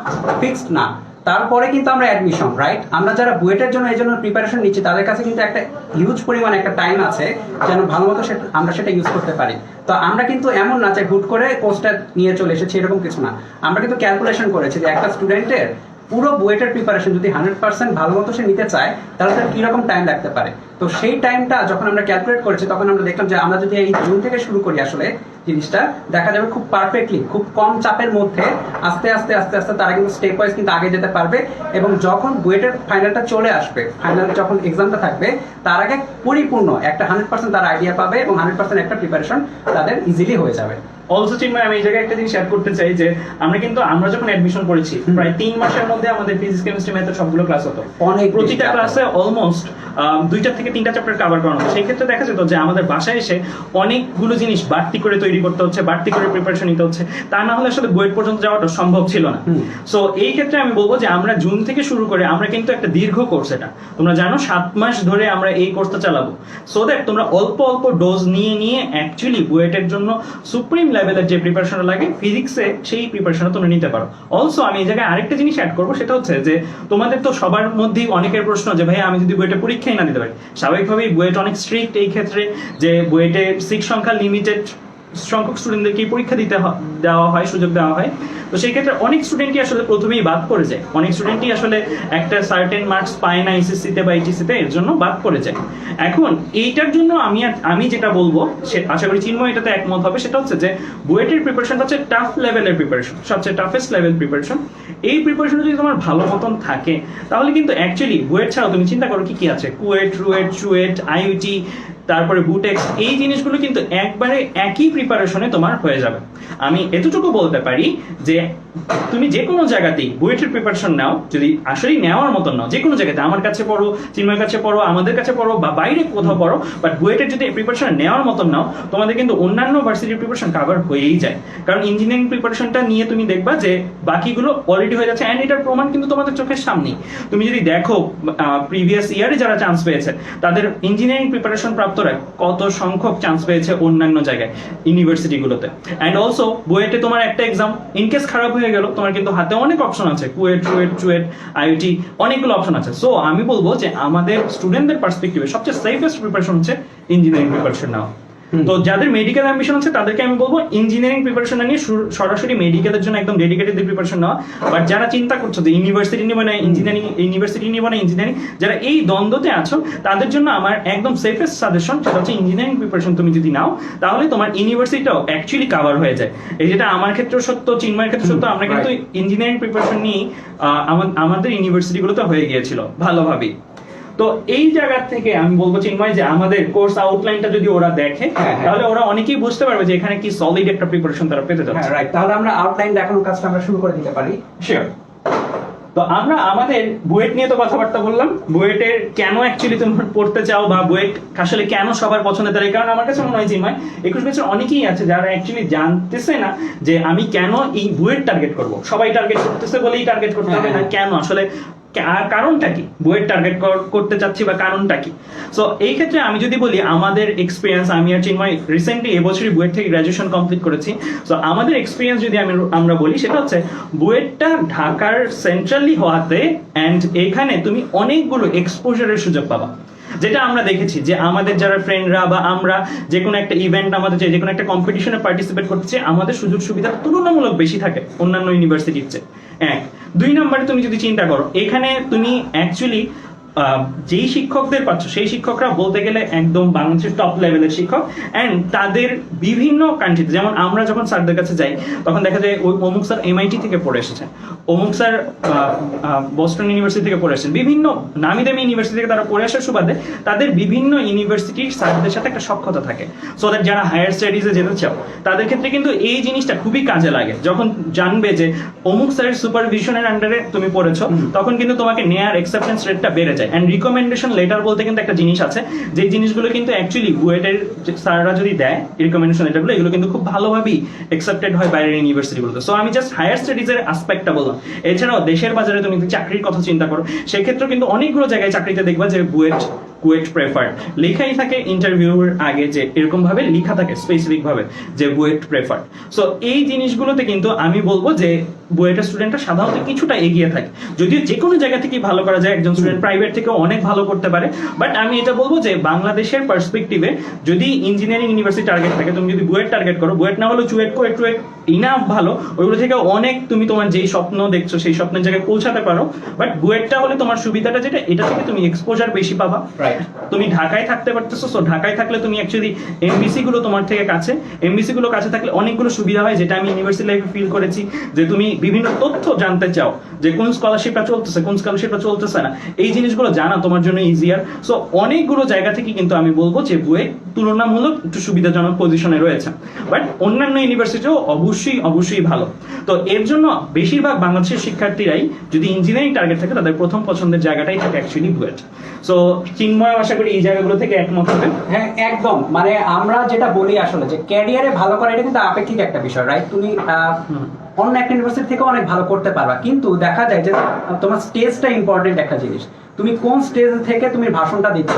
ফিক্সড না। তারপরে কিন্তু আমরা অ্যাডমিশন, রাইট? আমরা যারা বুয়েটের জন্য এই জন্য প্রিপারেশন নিচ্ছি তাদের কাছে কিন্তু একটা হিউজ পরিমাণ একটা টাইম আছে যেন ভালো মতো আমরা সেটা ইউজ করতে পারি। তো আমরা কিন্তু এমন না যে হুট করে কোর্সটা নিয়ে চলে এসেছি, এরকম কিছু না। আমরা কিন্তু ক্যালকুলেশন করেছি যে একটা স্টুডেন্টের পুরো বুয়েটের প্রিপারেশন যদি 100% ভালো মতো সে নিতে চায় তাহলে তার কিরকম টাইম লাগতে পারে। তো সেই টাইমটা যখন আমরা ক্যালকুলেট করেছি তখন আমরা দেখলাম যে আমরা যদি এই জুন থেকে শুরু করি আসলে জিনিসটা দেখা যাবে খুব পারফেক্টলি খুব কম চাপের মধ্যে আস্তে আস্তে আস্তে আস্তে তারা কিন্তু স্টেপ ওয়াইজ কিন্তু আগে যেতে পারবে। এবং যখন বুয়েটের ফাইনালটা চলে আসবে, ফাইনাল যখন এক্সামটা থাকবে তার আগে পরিপূর্ণ একটা 100% তার আইডিয়া পাবে এবং 100% একটা প্রিপারেশন তাদের ইজিলি হয়ে যাবে। অলসো চিন্ময়, আমি এই জায়গায় একটা জিনিস অ্যাড করতে চাই যে আমরা যখন অ্যাডমিশন করেছি প্রায় 3 মাসের মধ্যে আমাদের ফিজিক্স কেমিস্ট্রি ম্যাথের সবগুলো ক্লাস হতো। প্রতিটা ক্লাসে অলমোস্ট 2টা থেকে 3টা চ্যাপ্টার কভার করানো হতো। সেই ক্ষেত্রে দেখা যেত যে আমাদের বাসায় এসে অনেকগুলো জিনিস বাড়তি করে তৈরি করতে হচ্ছে, বাড়তি করে প্রিপারেশন নিতে হচ্ছে, তা না হলে আসলে বুয়েট পর্যন্ত যাওয়াটা সম্ভব ছিল না। সো এই ক্ষেত্রে আমি বলবো যে আমরা জুন থেকে শুরু করে আমরা কিন্তু একটা দীর্ঘ কোর্স, এটা তোমরা জানো 7 মাস ধরে আমরা এই কোর্সটা চালাবো, সো দ্যাট তোমরা অল্প অল্প ডোজ নিয়ে নিয়ে অ্যাকচুয়ালি বুয়েটের জন্য সুপ্রিম লেভেলের যে প্রিপারেশন লাগে ফিজিক্সে সেই প্রিপারেশনটা তোমরা নিতে পারো। অলসো আমি এই জায়গায় আরেকটা জিনিস অ্যাড করবো, সেটা হচ্ছে যে তোমাদের তো সবার মধ্যেই অনেকের প্রশ্ন যে ভাই আমি যদি বুয়েটে পরীক্ষাই না দিতে পারি। স্বাভাবিকভাবেই বুয়েট অনেক স্ট্রিক্ট এই ক্ষেত্রে, যে বুয়েটে সিট সংখ্যা লিমিটেড সংখ্যক স্টুডেন্টদেরকে পরীক্ষা দেওয়া হয়, সুযোগ দেওয়া হয়। তো সেই ক্ষেত্রে অনেক স্টুডেন্টই আসলে প্রথমেই বাদ পড়ে যায়, অনেক স্টুডেন্টই আসলে একটা সার্টেন মার্কস পায় না এসএসসিতে বা এইচএসসিতে, এর জন্য বাদ পড়ে যায়। এখন এইটার জন্য আমি যেটা বলবো, আশা করি চিন্ময় এটাতে একমত হবে, সেটা হচ্ছে যে বুয়েটের প্রিপারেশনটা হচ্ছে টাফ লেভেলের প্রিপারেশন, সবচেয়ে টাফেস্ট লেভেল প্রিপারেশন। এই প্রিপারেশন যদি তোমার ভালো মতন থাকে তাহলে কিন্তু অ্যাকচুয়ালি বুয়েট ছাড়াও তুমি চিন্তা করো কি কি আছে, কুয়েট, রুয়েট, চুয়েট, আইইউটি, তারপরে বুটেক্স, এই জিনিসগুলো কিন্তু একবারে একই প্রিপারেশনে তোমার হয়ে যাবে। আমি এতটুকু বলতে পারি যে তুমি যে কোনো জায়গাতেই বুয়েটের প্রিপারেশন নাও, যদি আসলেই নেওয়ার মতন নাও, যে কোনো জায়গাতে আমার কাছে পড়ো, চিন্ময়ের কাছে পড়ো, আমাদের কাছে পড়ো বা বাইরে কোথাও পড়ো, বাট বুয়েটের যদি প্রিপারেশন নেওয়ার মতন নাও তোমাদের কিন্তু অন্যান্য ভার্সিটির প্রিপারেশন কভার হয়েই যায়। কারণ ইঞ্জিনিয়ারিং প্রিপারেশনটা নিয়ে তুমি দেখবা যে বাকিগুলো অলরেডি হয়ে যাচ্ছে, অ্যান্ড এটার প্রমাণ কিন্তু তোমাদের চোখের সামনেই। তুমি যদি দেখো প্রিভিয়াস ইয়ারে যারা চান্স পেয়েছে তাদের ইঞ্জিনিয়ারিং প্রিপারেশন প্রাপ্তরা কত সংখ্যক চান্স পেয়েছে অন্যান্য জায়গায় ইউনিভার্সিটিগুলোতে। অ্যান্ড অলসো বুয়েটে তোমার একটা এক্সাম ইনকেস খারাপ হয়ে গেল, তোমার কিন্তু হাতে অনেক অপশন আছে, কুয়েট, রুয়েট, চুয়েট, আইইউটি, অনেকগুলো অপশন আছে। সো আমি বলবো যে আমাদের স্টুডেন্টদের পার্সপেক্টিভে সবচেয়ে সেফেস্ট প্রিপারেশন হচ্ছে ইঞ্জিনিয়ারিং প্রিপারেশন নাও। তো যাদের মেডিকেল অ্যাম্বিশন আছে তাদেরকে আমি বলবো ইঞ্জিনিয়ারিং প্রিপারেশন নিয়ে সরাসরি মেডিকেলের জন্য একদম ডেডিকেটেড প্রিপারেশন নেওয়া। বাট যারা চিন্তা করছো যে ইউনিভার্সিটি নিব না ইঞ্জিনিয়ারিং, ইউনিভার্সিটি নিব না ইঞ্জিনিয়ারিং, যারা এই দ্বন্দ্বতে আছো তাদের জন্য আমার একদম সেফেস্ট সাজেশন সেটা হচ্ছে ইঞ্জিনিয়ারিং প্রিপারেশন তুমি যদি নাও তাহলে তোমার ইউনিভার্সিটিটাও অ্যাকচুয়ালি কভার হয়ে যায়। এই যেটা আমার ক্ষেত্রেও সত্য, চিন্ময়ের ক্ষেত্রে সত্য, আমরা কিন্তু ইঞ্জিনিয়ারিং প্রিপারেশন নিয়ে আমাদের ইউনিভার্সিটিগুলোতে হয়ে গিয়েছিল ভালোভাবেই। তো এই জায়গা থেকে আমি বলবো চিন্ময় যে আমাদের কোর্স আউটলাইনটা যদি ওরা দেখে তাহলে ওরা অনেকেই বুঝতে পারবে যে এখানে কি সলিড একটা প্রিপারেশন তারা পেতে যাচ্ছে। রাইট, তাহলে আমরা আউটলাইন দেখানোর কাজটা আমরা শুরু করে দিতে পারি। শিওর। তো আমরা আমাদের বুয়েট নিয়ে তো কথাবার্তা বললাম, বুয়েটের কেন অ্যাকচুয়ালি তুমি পড়তে চাও বা বুয়েট আসলে কেন সবার পছন্দের তার, কারণ আমার কাছে মনে হয় চিন্ময় 21 বছর অনেকেই আছে যারা অ্যাকচুয়ালি জানতেছে না যে আমি কেন এই বুয়েট টার্গেট করব। সবাই টার্গেট করতেছে বলেই টার্গেট করতে হবে না, কেন আসলে কারণটা কি বুয়েট টার্গেট করতে চাচ্ছি বা কারণটা কি। সো এই ক্ষেত্রে আমি যদি বলি আমাদের এক্সপিরিয়েন্স, আমি আর চিন্ময় রিসেন্টলি এবছরই বুয়েট থেকে গ্রাজুয়েশন কমপ্লিট করেছি। সো আমাদের এক্সপিরিয়েন্স যদি আমরা বলি সেটা হচ্ছে বুয়েটটা ঢাকার সেন্ট্রালি হওয়াতে অ্যান্ড এখানে তুমি অনেকগুলো এক্সপোজারের সুযোগ পাবা, যেটা আমরা দেখেছি যে আমাদের যারা ফ্রেন্ডরা বা আমরা যে কোনো একটা ইভেন্ট, আমাদের যে কোনো একটা কম্পিটিশনে পার্টিসিপেট করতে চাই, আমাদের সুযোগ সুবিধা তুলনামূলক বেশি থাকে অন্যান্য ইউনিভার্সিটির চেয়ে। 2 নম্বরে তুমি যদি চিন্তা করো এখানে তুমি অ্যাকচুয়ালি যেই শিক্ষকদের পাচ্ছ সেই শিক্ষকরা বলতে গেলে একদম বাংলাদেশের টপ লেভেলের শিক্ষক, অ্যান্ড তাদের বিভিন্ন কান্ট্রিতে, যেমন আমরা যখন স্যারদের কাছে যাই তখন দেখা যায় ওই অমুক স্যার MIT থেকে পড়ে এসেছেন, অমুক স্যার বস্টন ইউনিভার্সিটি থেকে পড়ে এসেছেন, বিভিন্ন নামি দামি ইউনিভার্সিটি থেকে তারা পড়ে আসার সুবাদে তাদের বিভিন্ন ইউনিভার্সিটির স্যারদের সাথে একটা সখ্যতা থাকে। সো দ্যাট যারা হায়ার স্টাডিজে যেতে চাও তাদের ক্ষেত্রে কিন্তু এই জিনিসটা খুবই কাজে লাগে। যখন জানবে যে অমুক স্যারের সুপারভিশনের আন্ডারে তুমি পড়েছো তখন কিন্তু তোমাকে নেয়ার অ্যাকসেপ্টেন্স রেটটা বেড়ে যায়। এন্ড রিকমেন্ডেশন লেটার বলতে কিন্তু একটা জিনিস আছে, যে জিনিসগুলো কিন্তু অ্যাকচুয়ালি বুয়েটের স্যাররা যদি দেয় রিকমেন্ডেশন লেটারগুলো, এগুলো কিন্তু খুব ভালোভাবেই অ্যাকসেপ্টেড হয় বাইরের ইউনিভার্সিটিগুলোতে। সো আমি জাস্ট হায়ার স্টাডিজের অ্যাসপেক্টটা বললাম। এছাড়াও দেশের বাজারে তুমি চাকরির কথা চিন্তা করো, সেক্ষেত্রেও কিন্তু অনেকগুলো জায়গায় চাকরিতে দেখবা যে বুয়েট কুয়েট প্রেফার্ড, লেখাই থাকে ইন্টারভিউর আগে যে এরকম ভাবে লেখা থাকে স্পেসিফিক ভাবে যে বুয়েট প্রেফার্ড। সো এই জিনিসগুলোতে কিন্তু আমি বলবো যে বুয়েটের স্টুডেন্টরা সাধারণত কিছুটা এগিয়ে থাকে, যদিও যে কোনো জায়গা থেকে ভালো করা যায়, একজন স্টুডেন্ট প্রাইভেট থেকেও অনেক ভালো করতে পারে, বাট আমি এটা বলবো যে বাংলাদেশের পার্সপেক্টিভে যদি ইঞ্জিনিয়ারিং ইউনিভার্সিটি টার্গেট থাকে, তুমি যদি বুয়েট টার্গেট করো, বুয়েট না হলেও চুয়েট কুয়েট টুয়েট ইনাফ ভালো, ওইগুলো থেকে অনেক তুমি তোমার যেই স্বপ্ন দেখছো সেই স্বপ্নের জায়গায় পৌঁছাতে পারো। বাট বুয়েটটা হলে তোমার সুবিধাটা যেটা, এটা থেকে তুমি এক্সপোজার বেশি পাবা। রাইট, তুমি ঢাকায় থাকতে পারতেছো, সো ঢাকায় থাকলে তুমি অ্যাকচুয়ালি এমবিসি গুলো তোমার থেকে কাছে, এমবিসি গুলো কাছে থাকলে অনেকগুলো সুবিধা হয়, যেটা আমি ইউনিভার্সিটি লাইফে ফিল করেছি, যে তুমি বিভিন্ন তথ্য জানতে চাও যে কোন স্কলারশিপটা চলতেছে, কোন স্কলারশিপটা চলতেছে না, এই জিনিসগুলো জানা তোমার জন্য ইজিয়ার। সো অনেকগুলো জায়গা থেকে কিন্তু আমি বলবো যে বুয়েট তুলনামূলক একটু সুবিধাজনক পজিশনে রয়েছে, বাট অন্যান্য ইউনিভার্সিটিও অবশ্যই ভালো। তো এর জন্য বেশিরভাগ বাংলাদেশের শিক্ষার্থীরাই যদি ইঞ্জিনিয়ারিং টার্গেট থাকে, তাদের প্রথম পছন্দের জায়গাটাই থাকে অ্যাকচুয়ালি বুয়েট। সো চিন্ময় আশা করি এই জায়গাগুলো থেকে একমত হবে। হ্যাঁ একদম, মানে আমরা যেটা বলি আসলে যে ক্যারিয়ারে ভালো করা এটা কিন্তু আপেক্ষিক একটা বিষয়, রাইট? তুমি অন্য একটা ইউনিভার্সিটি থেকে অনেক ভালো করতে পারবা, কিন্তু দেখা যায় যে তোমার স্টেজটা ইম্পর্টেন্ট একটা জিনিস। তুমি কোন স্টেজ থেকে তুমি ভাষণটা দিচ্ছ,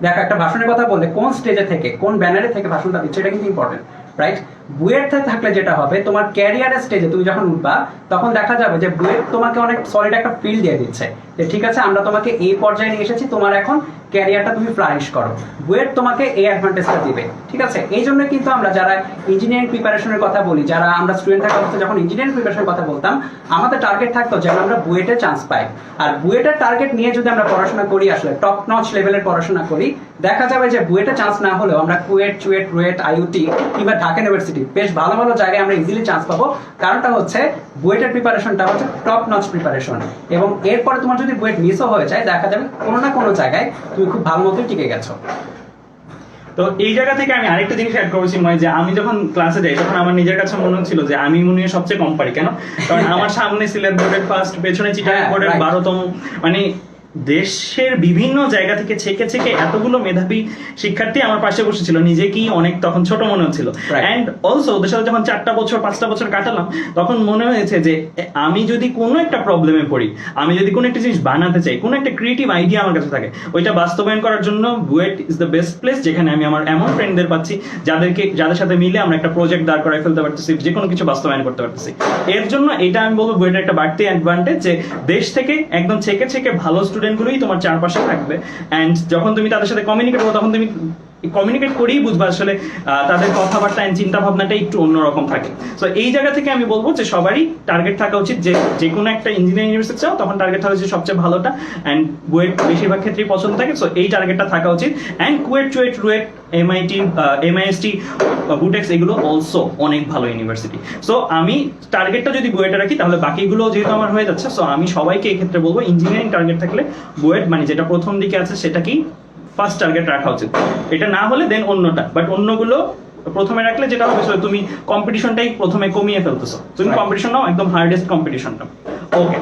দেখো একটা ভাষণের কথা বললে কোন স্টেজে থেকে কোন ব্যানারে থেকে ভাষণটা দিচ্ছ, এটা কিন্তু ইম্পর্টেন্ট, রাইট? বুয়েটে থাকলে যেটা হবে, তোমার ক্যারিয়ারের স্টেজে তুমি যখন উঠবা তখন দেখা যাবে যে বুয়েট তোমাকে অনেক সলিড একটা ফিল্ড দিয়ে দিচ্ছে যে ঠিক আছে আমরা তোমাকে এই পর্যায়ে নিয়ে এসেছি, তোমার এখন ক্যারিয়ারটা তুমি ফ্লারিশ করো। বুয়েট তোমাকে এই অ্যাডভান্টেজটা দিবে, ঠিক আছে? এই জন্য কিন্তু আমরা যারা ইঞ্জিনিয়ারিং প্রিপারেশনের কথা বলি, যারা আমরা স্টুডেন্ট থাকা অবস্থায় যখন ইঞ্জিনিয়ারিং প্রিপারেশনের কথা বলতাম, আমাদের টার্গেট থাকতো যেন আমরা বুয়েটে চান্স পাই। আর বুয়েটের টার্গেট নিয়ে যদি আমরা পড়াশোনা করি, আসলে টপ নচ লেভেলের পড়াশোনা করি, দেখা যাবে যে বুয়েটে চান্স না হলেও আমরা কুয়েট, চুয়েট, রুয়েট, আইইউটি কিংবা ঢাকা ইউনিভার্সিটি বেশ ভালো ভালো জায়গায় আমরা ইজিলি চান্স পাবো। কারণটা হচ্ছে বুয়েটের প্রিপারেশনটা হচ্ছে টপ নচ প্রিপারেশন, এবং এরপরে তোমার যদি বুয়েট মিসও হয়ে যায়, দেখা যাবে কোনো না কোনো জায়গায় তুমি খুব ভালো মতোই টিকে গেছো। তো এই জায়গা থেকে আমি আরেকটা জিনিস অ্যাড করেছি, যে আমি যখন ক্লাসে যাই তখন আমার নিজের কাছে মনে হচ্ছিল যে আমি মনে হয় সবচেয়ে কম পারি। কেন? কারণ আমার সামনে সিলেট বোর্ডের ফার্স্ট, পেছনে চিটাগাং বোর্ডের 12তম, মানে দেশের বিভিন্ন জায়গা থেকে ছেকে ছেকে এতগুলো মেধাবী শিক্ষার্থী আমার পাশে বসেছিল, নিজেকেই অনেক তখন ছোট মনে হচ্ছিল। অ্যান্ড অলসো ওদের সাথে যখন 4টা বছর 5টা বছর কাটালাম, তখন মনে হয়েছে যে আমি যদি কোনো একটা প্রবলেমে পড়ি, আমি যদি কোনো একটা জিনিস বানাতে চাই, কোনো একটা ক্রিয়েটিভ আইডিয়া আমার কাছে থাকে, ওইটা বাস্তবায়ন করার জন্য BUET is the best place, যেখানে আমি আমার এমন ফ্রেন্ডদের পাচ্ছি যাদের সাথে মিলে আমরা একটা প্রজেক্ট দাঁড় করাই ফেলতে পারতেছি, যে কোনো কিছু বাস্তবায়ন করতে পারতেছি। এর জন্য এটা আমি বলবো বুয়েটের একটা বাড়তি অ্যাডভান্টেজ, যে দেশ থেকে একদম ছেকে ছেকে ভালো স্টুডেন্টগুলোই তোমার চারপাশে থাকবে। অ্যান্ড যখন তুমি তাদের সাথে কমিউনিকেট করো, তখন তুমি কমিউনিকেট করেই বুঝবা আসলে তাদের কথাবার্তা এন্ড চিন্তা ভাবনাটা একটু অন্যরকম থাকে। সো এই জায়গা থেকে আমি বলবো যে সবারই টার্গেট থাকা উচিত, যে কোনো একটা ইঞ্জিনিয়ারিং ইউনিভার্সিটি চাও তখন টার্গেট থাকা উচিত সবচেয়ে ভালোটা, অ্যান্ড বুয়েট বেশিরভাগ ক্ষেত্রেই পছন্দ থাকে। সো এই টার্গেটটা থাকা উচিত। And KUET, CUET, RUET, MIT, MIST, Butex এগুলো অলসো অনেক ভালো ইউনিভার্সিটি। সো আমি টার্গেটটা যদি বুয়েটে রাখি, তাহলে বাকিগুলো যেহেতু আমার হয়ে যাচ্ছে, সো আমি সবাইকে এই ক্ষেত্রে বলবো ইঞ্জিনিয়ারিং টার্গেট থাকলে বুয়েট, মানে যেটা প্রথম দিকে আছে সেটাকেই ফার্স্ট টার্গেট রাখা উচিত। এটা না হলে দেন অন্যটা, বাট অন্যগুলো প্রথমে রাখলে যেটা হবে তুমি কম্পিটিশনটাই প্রথমে কমিয়ে ফেলতেছো। তুমি কম্পিটিশন নাও, একদম হার্ডেস্ট কম্পিটিশনটা। ওকে,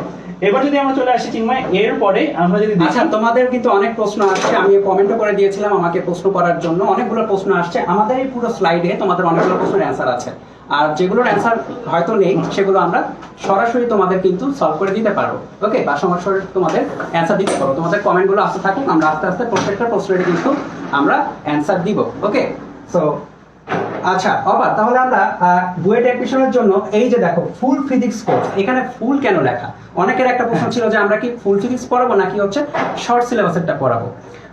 এবার যদি আমরা চলে আসি চিন্ময়, এরপরে আমরা যদি আচ্ছা, তোমাদের কিন্তু অনেক প্রশ্ন আসছে, আমি কমেন্টও করে দিয়েছিলাম আমাকে প্রশ্ন করার জন্য, অনেকগুলো প্রশ্ন আসছে। আমাদের এই পুরো স্লাইডে তোমাদের অনেকগুলো প্রশ্নের অ্যান্সার আছে, আর যেগুলোর অ্যান্সার হয়তো নেই সেগুলো আমরা সরাসরি তোমাদের কিন্তু সলভ করে দিতে পারবো। ওকে, বা সরাসরি তোমাদের অ্যান্সার দিতে পারবো। তোমাদের কমেন্টগুলো আসতে থাকুক, আমরা আস্তে আস্তে প্রত্যেকটা প্রশ্নের কিন্তু আমরা অ্যান্সার দিব। ওকে, সো আচ্ছা অবাক, তাহলে আমরা বুয়েট অ্যাডমিশনের জন্য এই যে দেখো ফুল ফিজিক্স কোর্স, এখানে ফুল কেন লেখা? অনেকের একটা প্রশ্ন ছিল যে আমরা কি ফুল ফিজিক্স পড়াবো নাকি হচ্ছে শর্ট সিলেবাসেরটা পড়াবো।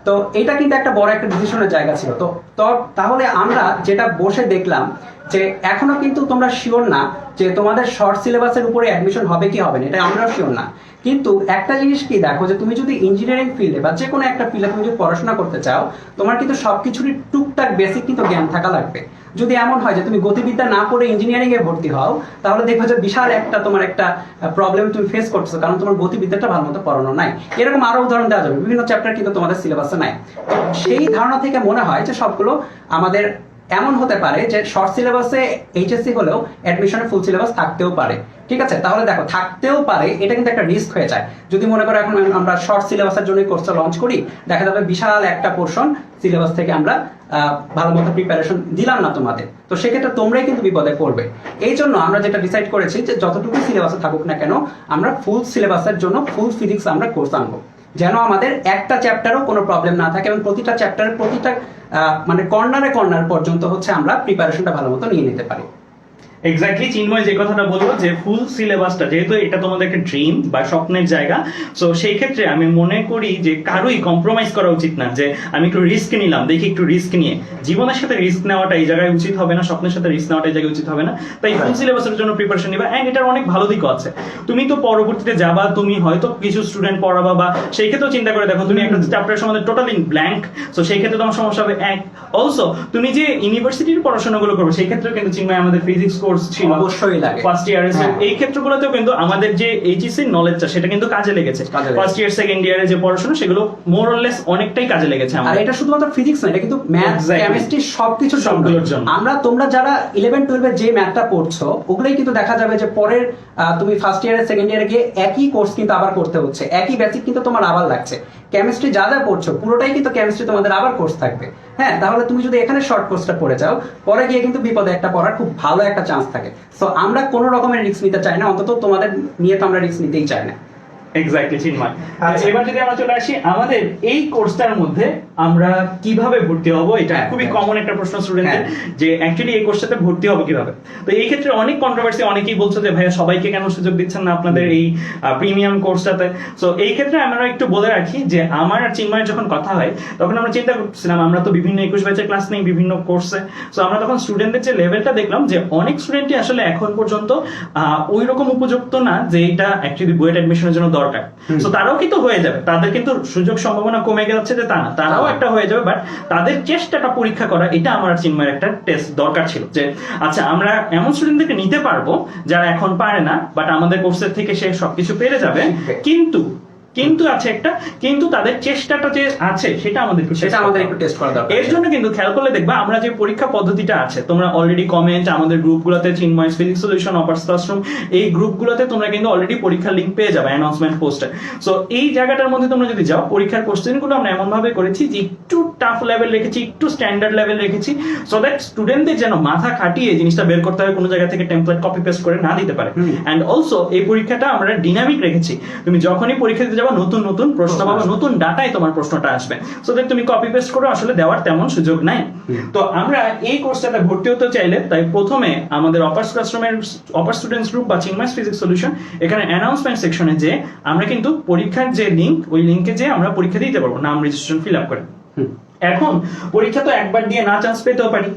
তো এটা কিন্তু একটা বড় একটা ডিসিশনের জায়গা ছিল। তো তাহলে আমরা যেটা বসে দেখলাম যে এখনো কিন্তু তোমরা শিওর না যে তোমাদের শর্ট সিলেবাসের উপরে অ্যাডমিশন হবে কি হবে না, এটা আমরাও শিওর না। কিন্তু একটা জিনিস কি দেখো, যে তুমি যদি ইঞ্জিনিয়ারিং ফিল্ডে বা যে কোনো একটা ফিল্ডে তুমি যদি পড়াশোনা করতে চাও, তোমার কিন্তু সবকিছুরই টুকটাক বেসিক কিন্তু জ্ঞান থাকা লাগবে। যদি এমন হয় যে তুমি গতিবিদ্যা না পড়ে ইঞ্জিনিয়ারিং এ ভর্তি হও, তাহলে দেখবে যে বিশাল একটা তোমার একটা প্রবলেম তুমি ফেস করতেছো, কারণ তোমার গতিবিদ্যাটা ভালো মতো পড়ানো নাই। এরকম আরো উদাহরণ দেওয়া যাবে, বিভিন্ন চ্যাপ্টার কিন্তু তোমাদের সিলেবাসে নাই। সেই ধারণা থেকে মনে হয় যে সবগুলো আমাদের এমন হতে পারে যে শর্ট সিলেবাসে এইচএসসি হলেও অ্যাডমিশনের ফুল সিলেবাস থাকতেও পারে। ঠিক আছে, তাহলে দেখো থাকতেও পারে, এটা কিন্তু একটা রিস্ক হয়ে যায়। যদি মনে করো এখন আমরা শর্ট সিলেবাসের জন্য কোর্সটা লঞ্চ করি, দেখা যাবে বিশাল একটা পোর্শন সিলেবাস থেকে আমরা ভালো মতো প্রিপারেশন দিলাম না তোমাদের, তো সেক্ষেত্রে তোমরাই কিন্তু বিপদে পড়বে। এই জন্য আমরা যেটা ডিসাইড করেছি যে যতটুকু সিলেবাসে থাকুক না কেন, আমরা ফুল সিলেবাসের জন্য ফুল ফিজিক্স আমরা কোর্স আনবো। যেন আমাদের একটা চ্যাপ্টারও কোনো প্রবলেম না থাকে এবং প্রতিটা চ্যাপ্টারের প্রতিটা মানে কর্নার পর্যন্ত হচ্ছে আমরা প্রিপারেশনটা ভালো মতো নিয়ে নিতে পারি। এক্স্যাক্টলি, চিন্ময় যে কথাটা বললো যে ফুল সিলেবাসটা, যেহেতু এটা তোমাদের একটা ড্রিম বা স্বপ্নের জায়গা, সো সেই ক্ষেত্রে আমি মনে করি যে কারোই কম্প্রোমাইজ করা উচিত না, যে আমি একটু রিস্ক নিলাম, দেখি একটু রিস্ক নিয়ে, জীবনের সাথে রিস্ক নেওয়াটা এই জায়গায় উচিত হবে না, স্বপ্নের সাথে রিস্ক নেওয়াটা এই জায়গায় উচিত হবে না। তাই ফুল সিলেবাসের জন্য প্রিপারেশন নিবা, এন্ড এটার অনেক ভালো দিকও আছে। তুমি তো পরবর্তীতে যাবা, তুমি হয়তো কিছু স্টুডেন্ট পড়াবা, বা সেই ক্ষেত্রেও চিন্তা করে দেখো, তুমি একটা চ্যাপ্টারের সম্বন্ধে টোটালি ব্ল্যাঙ্ক, সো সেই ক্ষেত্রে তোমার সমস্যা হবে। এক অলসো তুমি যে ইউনিভার্সিটির পড়াশোনাগুলো করবে, সেই ক্ষেত্রে কিন্তু চিন্ময় আমাদের ফিজিক্স কোর্স ছিল অবশ্যই লাগে ফার্স্ট ইয়ারে, হ্যাঁ। এই ক্ষেত্রগুলোতেও কিন্তু আমাদের যে এইচএসসি নলেজটা সেটা কিন্তু কাজে লেগেছে। ফার্স্ট ইয়ার সেকেন্ড ইয়ারে যে পড়াশোনা সেগুলো মোর অর লেস অনেকটাই কাজে লেগেছে আর আমাদের। এটা শুধুমাত্র ফিজিক্স না, এটা কিন্তু ম্যাথ, Exactly. কেমিস্ট্রি সবকিছুর সবগুলোর জন্য। আমরা তোমরা যারা 11-12 যে ম্যাথটা পড়ছো ওগুলোই কিন্তু দেখা যাবে যে পরের তুমি ফার্স্ট ইয়ারে সেকেন্ড ইয়ারে গিয়ে একই কোর্স কিন্তু আবার করতে হচ্ছে, একই বেসিক কিন্তু তোমার আবার লাগছে। কেমিস্ট্রি যা যা পড়ছো পুরোটাই কিন্তু কেমিস্ট্রি তোমাদের আবার কোর্স থাকবে। হ্যাঁ, তাহলে তুমি যদি এখানে শর্ট কোর্সটা পড়ে যাও, পরে গিয়ে কিন্তু বিপদে একটা পড়ার খুব ভালো একটা চান্স থাকে। সো আমরা কোনো রকমের রিস্ক নিতে চাই না, অন্তত তোমাদের নিয়ে তো আমরা রিস্ক নিতেই চাই না। এক্স্যাক্টলি চিন্ময়। আচ্ছা। এবার যদি আমরা চলে আসি আমাদের এই কোর্সটার মধ্যে আমরা কিভাবে ভর্তি হব, এটা হ্যাঁ, খুবই হ্যাঁ। কমন একটা প্রশ্ন স্টুডেন্টদের, যে অ্যাকচুয়ালি এই কোর্সটাতে ভর্তি হব কিভাবে। তো এই ক্ষেত্রে অনেক কন্ট্রোভার্সি, অনেকেই বলছে যে ভাইয়া সবাইকে কেন সুযোগ দিচ্ছেন না আপনাদের এই প্রিমিয়াম কোর্সটাতে। সো এই ক্ষেত্রে আমরা একটু বলে রাখি যে আমার আর চিন্ময়ের যখন কথা হয় তখন আমরা চিন্তা করছিলাম, আমরা তো বিভিন্ন 21 ব্যাচের ক্লাস নেই বিভিন্ন কোর্সে, সো আমরা তখন স্টুডেন্টদের যে লেভেলটা দেখলাম যে অনেক স্টুডেন্টই আসলে এখন পর্যন্ত ওই রকম উপযুক্ত না যে এটা অ্যাকচুয়ালি বুয়েট অ্যাডমিশনের জন্য দরকার। সো তারাও কিন্তু হয়ে যাবে, তাদের কিন্তু সুযোগ সম্ভাবনা কমে যাচ্ছে যে তা না, তারাও একটা হয়ে যাবে, বাট তাদের চেষ্টাটা পরীক্ষা করা, এটা আমার চিন্ময়ের একটা টেস্ট দরকার ছিল, যে আচ্ছা আমরা এমন স্টুডেন্টদেরকে নিতে পারবো যারা এখন পারে না, বাট আমাদের কোর্সের থেকে সে সবকিছু পেরে যাবে, কিন্তু আছে একটা, কিন্তু তাদের চেষ্টাটা যে আছে সেটা আমাদের একটু টেস্ট করা দরকার। এর জন্য কিন্তু খেয়াল করলে দেখবা আমরা যে পরীক্ষা পদ্ধতিটা আছে, তোমরা অলরেডি কমেন্ট আমাদের গ্রুপগুলোতে, চিন্ময় ফিজিক্স সলিউশন, অপার্স ক্লাসরুম, এই গ্রুপগুলোতে তোমরা কিন্তু অলরেডি পরীক্ষার লিংক পেয়ে যাবে অ্যানাউন্সমেন্ট পোস্টে। সো এই জায়গাটার মধ্যে তোমরা যদি যাও, পরীক্ষার কোশ্চেনগুলো আমরা এমন ভাবে করেছি যে একটু টাফ লেভেল রেখেছি, একটু স্ট্যান্ডার্ড লেভেল রেখেছি, সো দ্যাট স্টুডেন্টদের যেন মাথা খাটিয়ে জিনিসটা বের করতে হয়, কোনো জায়গা থেকে টেমপ্লেট কপি পেস্ট করে না দিতে পারে। এন্ড অলসো এই পরীক্ষাটা আমরা ডিনামিক রেখেছি, তুমি যখনই পরীক্ষা দিতে যাবা নতুন নতুন প্রশ্ন পাবা, নতুন ডাটায় তোমার প্রশ্নটা আসবে, সো দ্যাট তুমি কপি পেস্ট করে আসলে দেওয়ার তেমন সুযোগ নাই। তো আমরা এই কোর্সটাতে ভর্তি হতে চাইলে তাই প্রথমে আমাদের অপার্স ক্লাসরুমের অপার স্টুডেন্টস গ্রুপ বা চিন্ময় ফিজিক্স সলিউশন, এখানে অ্যানাউন্সমেন্ট সেকশনে যে আমরা কিন্তু পরীক্ষার যে লিংক, ওই লিংকে যে আমরা পরীক্ষা দিতে পারবো নাম রেজিস্ট্রেশন ফিল আপ করে। এখন পরীক্ষা তো একবার দিয়ে না চান্স পেতেও পারি,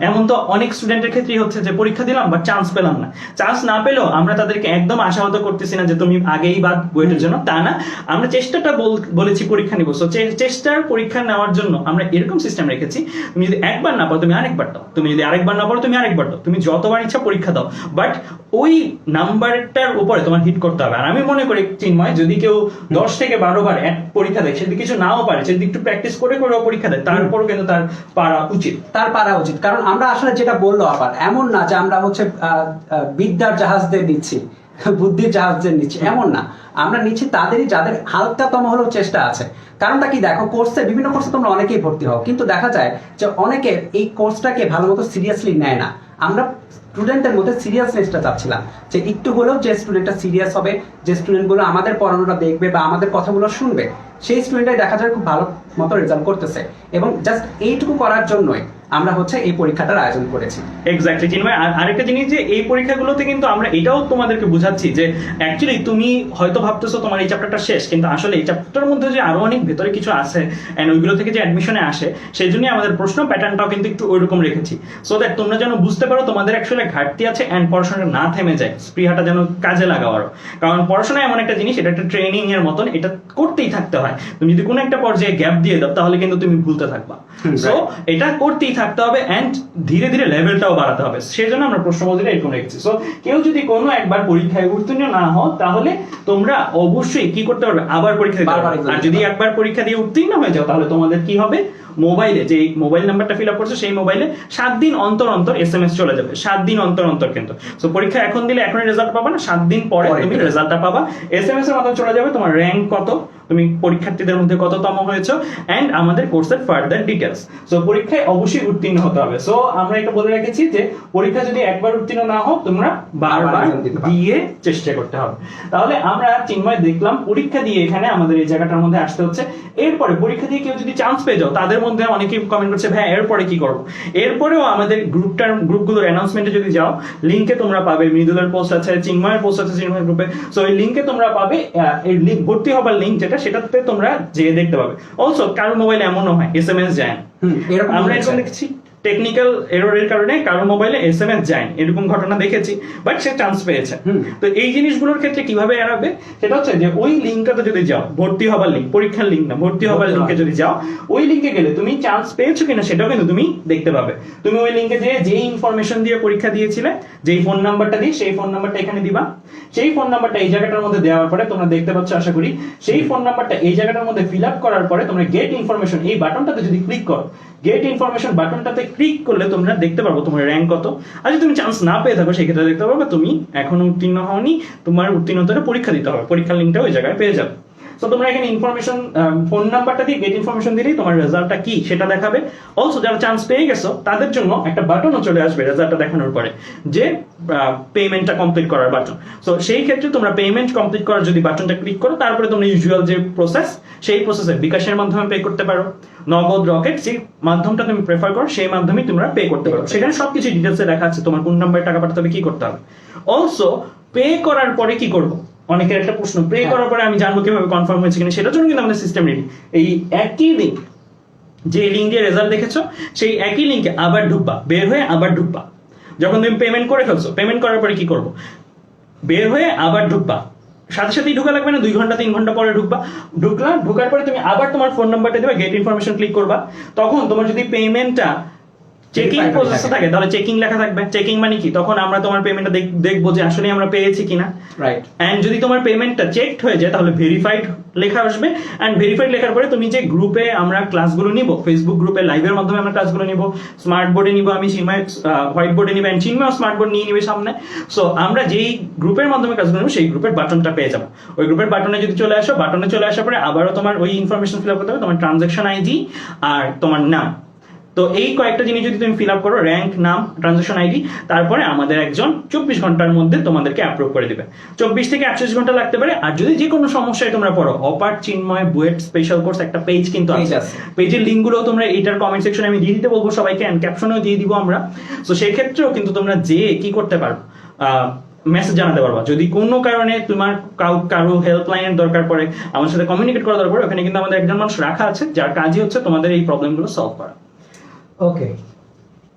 এমন তো অনেক স্টুডেন্টের ক্ষেত্রেই হচ্ছে যে পরীক্ষা দিলাম বাট চান্স পেলাম না। চান্স না পেলেও আমরা তাদেরকে একদম আশাহত করতেছি না যে তুমি আগেই বাদ বুয়েটের জন্য, তা না, আমরা চেষ্টাটা বলেছি পরীক্ষা নিব। সো চেষ্টার পরীক্ষা নেওয়ার জন্য আমরা এরকম সিস্টেম রেখেছি, তুমি যদি একবার না পারো তুমি আরেকবার দাও, তুমি যদি আরেকবার না পারো তুমি আরেকবার দাও, তুমি যতবার ইচ্ছা পরীক্ষা দাও, বাট ওই নাম্বারটার উপরে তোমার হিট করতে হবে। আর আমি মনে করি চিন্ময়, যদি কেউ 10 থেকে 12 বার এক পরীক্ষা দেয়, সেদিকে কিছু নাও পারে, সেদিকে একটু প্র্যাকটিস করে করেও পরীক্ষা দেয়, তারপরও কিন্তু তার পারা উচিত। কারণ আমরা আসলে যেটা বললো, আবার এমন না যে আমরা হচ্ছে বিদ্যার জাহাজদের নিচ্ছি, বুদ্ধির জাহাজদের নিচ্ছি, এমন না। আমরা নিচ্ছি তাদেরই যাদের হালকাতম হলেও চেষ্টা আছে। কারণটা কি, দেখো বিভিন্ন কোর্সে তোমরা অনেকেই ভর্তি হও, কিন্তু দেখা যায় যে অনেকে এই কোর্সটাকে ভালো মতো সিরিয়াসলি নেয় না। আমরা স্টুডেন্টের মধ্যে সিরিয়াসনেসটা চাচ্ছিলাম, যে একটু হলেও যে স্টুডেন্টটা সিরিয়াস হবে, যে স্টুডেন্টগুলো আমাদের পড়ানোটা দেখবে বা আমাদের কথাগুলো শুনবে, সেই স্টুডেন্টটাই দেখা যায় খুব ভালো মতো রেজাল্ট করতেছে। এবং জাস্ট এইটুকু করার জন্যই আমরা হচ্ছে এই পরীক্ষাটার আয়োজন করেছি। এক্স্যাক্টলি চিন্ময়, আরেকটা জিনিস যে এই পরীক্ষাগুলোতে কিন্তু আমরা এটাও তোমাদেরকে বুঝাচ্ছি যে অ্যাকচুয়ালি তুমি হয়তো ভাবতেছো তোমার এই চ্যাপ্টারটা শেষ, কিন্তু আসলে এই চ্যাপ্টারের মধ্যে যে আরো অনেক ভেতরে কিছু আছে, এন্ড ওইগুলো থেকে যে অ্যাডমিশনে আসে, সেই জন্যই আমাদের প্রশ্ন প্যাটার্নটাও কিন্তু একটু ওইরকম রেখেছি, সো দ্যাট তোমরা যেন বুঝতে পারো তোমাদের অ্যাকচুয়ালি ঘাটতি আছে, এন্ড পড়াশোনাটা না থেমে যায়, স্পৃহাটা যেন কাজে লাগাও আরো। কারণ পড়াশোনা এমন একটা জিনিস, এটা একটা ট্রেনিং এর মতন, এটা করতেই থাকতে হয়। তুমি যদি কোনো একটা পর্যায়ে গ্যাপ দিয়ে দাও তাহলে কিন্তু তুমি ভুলতে থাকবা, সো এটা করতেই থাকতে হবে, এন্ড ধীরে ধীরে লেভেলটাও বাড়াতে হবে। সেই জন্য আমরা প্রশ্নপত্রটা এরকম রেখেছি। সো কেউ যদি কোনো একবার পরীক্ষায় উত্তীর্ণ না হও, তাহলে তোমরা অবশ্যই কি করতে পারবে, আবার পরীক্ষা দিতে পারবে। আর যদি একবার পরীক্ষা দিয়ে উত্তীর্ণ হয়ে যাও, তাহলে তোমাদের কি হবে, মোবাইলে যে মোবাইল নাম্বারটা ফিল আপ করছো সেই মোবাইলে 7 দিন অন্তর অন্তর SMS চলে যাবে, 7 দিন অন্তর অন্তর। কিন্তু সো পরীক্ষা এখন দিলে এখনই রেজাল্ট পাবা না, 7 দিন পরে তুমি রেজাল্টটা পাবা, SMS এর মাধ্যমে চলে যাবে তোমার র্যাঙ্ক কত, তুমি পরীক্ষার্থীদের মধ্যে কততম হয়েছো, এন্ড আমাদের কোর্সের ফার্দার ডিটেলস। সো পরীক্ষায় অবশ্যই উত্তীর্ণ হতে হবে। সো আমরা এটা বলে রেখেছি যে পরীক্ষা যদি একবার উত্তীর্ণ না হও, তোমরা বারবার দিয়ে চেষ্টা করতে হবে। তাহলে আমরা চিন্ময় দেখলাম পরীক্ষা দিয়ে এখানে আমাদের এই জায়গাটার মধ্যে আসতে হচ্ছে। এরপরে পরীক্ষা দিয়ে কেউ যদি চান্স পেয়ে যাও, তাদের মধ্যে অনেকেই কমেন্ট করছে ভাই এরপরে কি করবো। এরপরেও আমাদের গ্রুপগুলোর অ্যানাউন্সমেন্টে যদি যাও, লিংকে তোমরা পাবে, মৃদুলের পোস্ট আছে, চিন্ময়ের পোস্ট আছে চিন্ময় গ্রুপে। সো এই লিংকে তোমরা পাবে এই লিংক, ভর্তি হবার লিংক যেটা, সেটাতে তোমরা যেয়ে দেখতে পাবে। অলসো কারো মোবাইলে এমনও হয় SMS যায় না, আমরা এরকম দেখছি টেকনিক্যাল এররের কারণে কারো মোবাইলে SMS যায়, এরকম ঘটনা দেখেছি, বাট সে চান্স পেয়েছে। তো এই জিনিসগুলোর ক্ষেত্রে কিভাবে এড়াবে, সেটা হচ্ছে যে ওই লিঙ্কটাতে যদি যাও, ভর্তি হবার লিঙ্ক, পরীক্ষার লিঙ্ক না, ভর্তি হবার লিঙ্কে যদি যাও, ওই লিঙ্কে গেলে তুমি চান্স পেয়েছো কিনা সেটাও কিন্তু তুমি দেখতে পাবে। তুমি ওই লিঙ্কে যেই ইনফরমেশন দিয়ে পরীক্ষা দিয়েছিলে, যেই ফোন নাম্বারটা দিয়ে, সেই ফোন নাম্বারটা এখানে দিবা। সেই ফোন নাম্বারটা এই জায়গাটার মধ্যে দেওয়ার পরে তোমরা দেখতে পাচ্ছ আশা করি, সেই ফোন নাম্বারটা এই জায়গাটার মধ্যে ফিল আপ করার পরে তোমরা গেট ইনফরমেশন এই বাটনটাতে যদি ক্লিক করো, গেট ইনফরমেশন বাটনটাতে ক্লিক করলে তোমরা দেখতে পারবো তোমার র্যাঙ্ক কত। আর যদি তুমি চান্স না পেয়ে থাকো, সেক্ষেত্রে দেখতে পারবে তুমি এখনো উত্তীর্ণ হওনি, তোমার উত্তীর্ণতার পরীক্ষা দিতে হবে, পরীক্ষার লিঙ্কটা ওই জায়গায় পেয়ে যাবে। তো তোমরা এখানে ইনফরমেশন, ফোন নাম্বারটা দিয়ে গেট ইনফরমেশন দিলেই তোমার রেজাল্টটা কি সেটা দেখাবে। অলসো যারা চান্স পেয়ে গেছো তাদের জন্য একটা বাটনও চলে আসবে রেজাল্টটা দেখানোর পরে, যে পেমেন্টটা কমপ্লিট করার বাটন। সো সেই ক্ষেত্রে তোমরা পেমেন্ট কমপ্লিট করার যদি বাটনটা ক্লিক করো, তারপরে তোমরা ইউজুয়াল যে প্রসেস, সেই প্রসেসে বিকাশের মাধ্যমে পে করতে পারো, নগদ, রকেট, যে মাধ্যমটা তুমি প্রেফার করো সেই মাধ্যমে তোমরা পে করতে পারো। সেখানে সবকিছু ডিটেলসে লেখা আছে, তোমার কোন নাম্বারে টাকা পাঠাতে হবে, কি করতে হবে। অলসো পে করার পরে কি করবো, অনেকের একটা প্রশ্ন, পে করার পরে আমি জানবো কিভাবে কনফার্ম হয়েছে কিনা। সেটার জন্য কিন্তু আমাদের সিস্টেম রেডি। এই একই লিঙ্ক, যে লিঙ্ক দিয়ে রেজাল্ট দেখেছো, সেই একই লিঙ্কে আবার ঢুকবা, বের হয়ে আবার ঢুকবা। যখন তুমি পেমেন্ট করে ফেলছো, পেমেন্ট করার পরে কি করবো, বের হয়ে আবার ঢুকবা। সাথে সাথেই ঢোকা লাগবে না, 2 ঘন্টা 3 ঘন্টা পরে ঢুকবা। ঢোকার পরে তুমি আবার তোমার ফোন নাম্বারটা দেবে, গেট ইনফরমেশন ক্লিক করবা। তখন তোমার যদি পেমেন্টটা চেকিং প্রসেসে থাকে, তাহলে চেকিং লেখা থাকবে। চেকিং মানে কি, তখন আমরা তোমার পেমেন্টটা দেখবো যে আসলে আমরা পেয়েছি কিনা। রাইট। এন্ড যদি তোমার পেমেন্টটা চেকড হয়ে যায়, তাহলে ভেরিফাইড লেখা আসবে। এন্ড ভেরিফাইড লেখার পরে তুমি যে গ্রুপে আমরা ক্লাসগুলো নিব, ফেসবুক গ্রুপে লাইভের মাধ্যমে আমরা ক্লাসগুলো নিব, স্মার্ট বোর্ডে নিব, আমি চিন্ময় হোয়াইট বোর্ডে নিব, এন্ড চিন্ময় স্মার্ট বোর্ড নিয়ে নিবে সামনে। সো আমরা যেই গ্রুপের মাধ্যমে ক্লাসগুলো নিব, সেই গ্রুপের বাটনটা পেয়ে যাবো। ওই গ্রুপের বাটনে যদি চলে আসো, বাটনে চলে আসার পরে আবারও তোমার ওই ইনফরমেশন ফিল আপ করতে হবে, তোমার ট্রানজাকশন আইডি আর তোমার নাম। তো এই কয়েকটা জিনিস যদি তুমি ফিল আপ করো, র্যাঙ্ক, নাম, ট্রানজাকশন আইডি, তারপরে আমাদের একজন 24 ঘন্টার মধ্যে তোমাদেরকে অ্যাপ্রুভ করে দিবে। 24 থেকে 48 ঘন্টা লাগতে পারে। আর যদি যে কোনো সমস্যায় তোমরা পড়ো, অপার চিন্ময় বুয়েট স্পেশাল কোর্স একটা পেজ কিন্তু আছে, পেজের লিঙ্কগুলো তোমরা এইটার কমেন্ট সেকশনে আমি দিয়ে দিতে বলবো সবাইকে, এন্ড ক্যাপশনেও দিয়ে দিব আমরা। তো সেই ক্ষেত্রেও কিন্তু তোমরা যে কি করতে পারো, মেসেজ জানাতে পারবা। যদি কোনো কারণে তোমার কারো হেল্পলাইনের দরকার পড়ে, আমার সাথে কমিউনিকেট করা দরকার, ওখানে কিন্তু আমাদের একজন মানুষ রাখা আছে, যার কাজই হচ্ছে তোমাদের এই প্রবলেমগুলো সলভ করা। ওকে।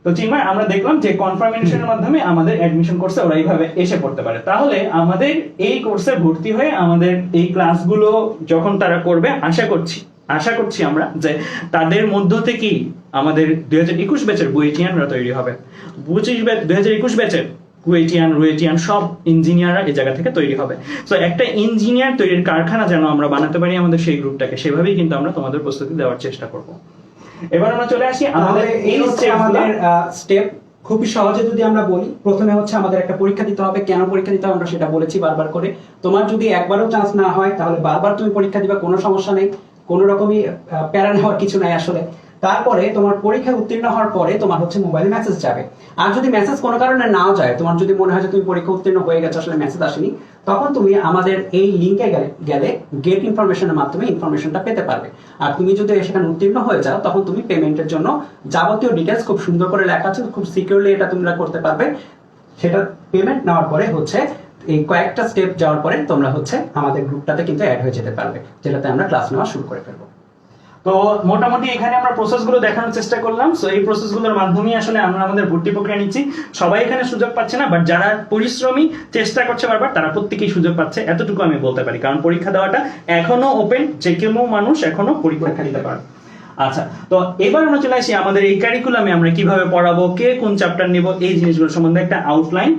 তো চিন্ময়, আমরা দেখলাম যে কনফার্মেশনের মাধ্যমে আমাদের অ্যাডমিশন কোর্সে ওরা এইভাবে এসে পড়তে পারে। তাহলে আমাদের এই কোর্সে ভর্তি হয়ে আমাদের এই ক্লাসগুলো যখন তারা করবে, আশা করছি আমরা যে তাদের মধ্য থেকেই আমাদের 2021 ব্যাচের বুয়েটিয়ানরা তৈরি হবে। 2021 ব্যাচের কুয়েটিয়ান, রুয়েটিয়ান সব ইঞ্জিনিয়াররা এই জায়গা থেকে তৈরি হবে। সো একটা ইঞ্জিনিয়ার তৈরির কারখানা যেন আমরা বানাতে পারি আমাদের সেই গ্রুপটাকে, সেভাবেই কিন্তু আমরা তোমাদের প্রস্তুতি দেওয়ার চেষ্টা করব। এবার আমরা চলে আসি আমাদের এই স্টেপ খুবই সহজে যদি আমরা বলি। প্রথমে হচ্ছে আমাদের একটা পরীক্ষা দিতে হবে। কেন পরীক্ষা দিতে হবে আমরা সেটা বলেছি বারবার করে। তোমার যদি একবারও চান্স না হয়, তাহলে বারবার তুমি পরীক্ষা দিবা, কোনো সমস্যা নেই, কোনো রকমই প্যারা নেওয়ার কিছু নাই আসলে। তারপরে তোমার পরীক্ষা উত্তীর্ণ হওয়ার পরে তোমার হচ্ছে মোবাইলে মেসেজ যাবে। আর যদি মেসেজ কোনো কারণে নাও যায়, তোমার যদি মনে হয় যে তুমি পরীক্ষা উত্তীর্ণ হয়ে গেছে, আসলে মেসেজ আসেনি, তখন তুমি আমাদের এই লিঙ্কে গেলে গেট ইনফরমেশনের মাধ্যমে ইনফরমেশনটা পেতে পারবে। আর তুমি যদি সেখানে উত্তীর্ণ হয়ে যাও, তখন তুমি পেমেন্টের জন্য যাবতীয় ডিটেলস খুব সুন্দর করে লেখা আছে, খুব সিকিউরলি এটা তোমরা করতে পারবে। সেটা পেমেন্ট নেওয়ার পরে হচ্ছে এই কয়েকটা স্টেপ যাওয়ার পরে তোমরা হচ্ছে আমাদের গ্রুপটাতে কিন্তু অ্যাড হয়ে যেতে পারবে, যেটাতে আমরা ক্লাস নেওয়া শুরু করে ফেলবো। তো মোটামুটি এখানে আমরা প্রসেসগুলো দেখানোর চেষ্টা করলাম। সো এই প্রসেসগুলোর মাধ্যমে আসলে আমরা আমাদের ভর্তি প্রক্রিয়া নিচ্ছি। সবাই এখানে সুযোগ পাচ্ছে না, বাট যারা পরিশ্রমী, চেষ্টা করছে বারবার, তারা প্রত্যেকেই সুযোগ পাচ্ছে, এতটুকু আমি বলতে পারি। কারণ পরীক্ষা দেওয়াটা এখনো ওপেন, যে কোনো মানুষ এখনো পরীক্ষা দিতে পারে। আচ্ছা, তো এবার আমরা চলে আসি আমাদের এই কারিকুলামে আমরা কিভাবে পড়াবো, কে কোন চ্যাপ্টার নেব, এই জিনিসগুলো সম্বন্ধে একটা আউটলাইন।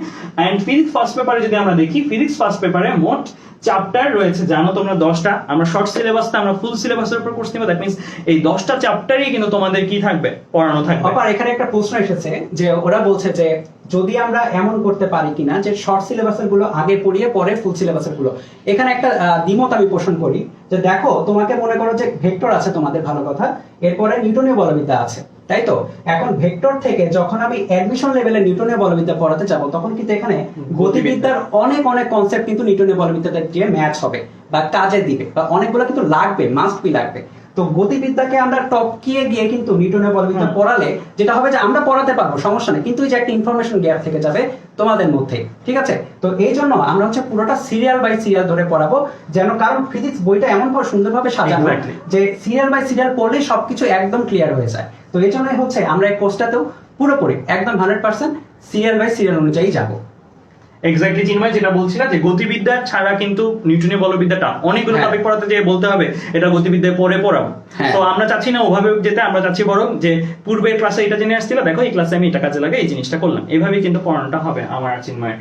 এন্ড ফিজিক্স ফার্স্ট পেপারে যদি আমরা দেখি, ফিজিক্স ফার্স্ট পেপারে মোট চ্যাপ্টার রয়েছে, জানো তোমরা 10টা। আমরা শর্ট সিলেবাসটা আমরা ফুল সিলেবাসের উপর কোর্স নিব। দ্যাট মিন্স এই 10টা চ্যাপ্টারই কিন্তু তোমাদের কি থাকবে, পড়ানো থাকবে। আবার এখানে একটা প্রশ্ন এসেছে যে ওরা বলছে যে যদি আমরা এমন করতে পারি কিনা যে শর্ট সিলেবাসের গুলো আগে পড়িয়ে পরে ফুল সিলেবাসের গুলো। এখানে একটা দ্বিমত আমি পোষণ করি যে দেখো তোমাকে মনে করো যে ভেক্টর আছে তোমাদের, ভালো কথা, এরপরে নিউটনীয় বলবিদ্যা আছে, তাই তো? এখন ভেক্টর থেকে যখন আমি অ্যাডমিশন লেভেলে নিউটনীয় বলবিদ্যা পড়াতে যাব তখন কিন্তু এখানে গতিবিদ্যার অনেক অনেক কনসেপ্ট কিন্তু নিউটনীয় বলবিদ্যাতে দিয়ে ম্যাচ হবে বা কাজে দিবে, বা অনেকগুলো কিন্তু লাগবে, মাস্ট বি লাগবে। তো গতিবিদ্যাকে আমরা টপকিয়ে গিয়ে কিন্তু নিউটনের বলবিদ্যা পড়ালে যেটা হবে যে আমরা পড়াতে পারবো, সমস্যা নেই, কিন্তু এই যে একটা ইনফরমেশন গ্যাপ থেকে যাবে তোমাদের মধ্যে, ঠিক আছে? তো এই জন্য আমরা হচ্ছে পুরোটা সিরিয়াল বাই সিরিয়াল ধরে পড়াবো, যেন, কারণ ফিজিক্স বইটা এমন ভাবে সুন্দরভাবে সাজানো যে সিরিয়াল বাই সিরিয়াল পড়লেই সবকিছু একদম ক্লিয়ার হয়ে যায়। তো এই জন্যই হচ্ছে আমরা এই কোর্সটাতেও পুরোপুরি একদম 100% সিরিয়াল বাই সিরিয়াল অনুযায়ী যাবো। এক্স্যাক্টলি চিন্ময় যেটা বলছিলাম যে গতিবিদ্যা ছাড়া কিন্তু নিউটনীয় বলবিদ্যাটা অনেকগুলো টপিক পড়াতে যেয়ে বলতে হবে এটা গতিবিদ্যায় পড়ে পড়াবো। তো আমরা চাচ্ছি না ওভাবে যেতে, আমরা চাচ্ছি বরং যে পূর্বের ক্লাসে এটা জেনে আসছিল, দেখো এই ক্লাসে আমি এটা কাজে লাগে এই জিনিসটা করলাম, এইভাবেই কিন্তু পড়ানোটা হবে আমার আর চিন্ময়।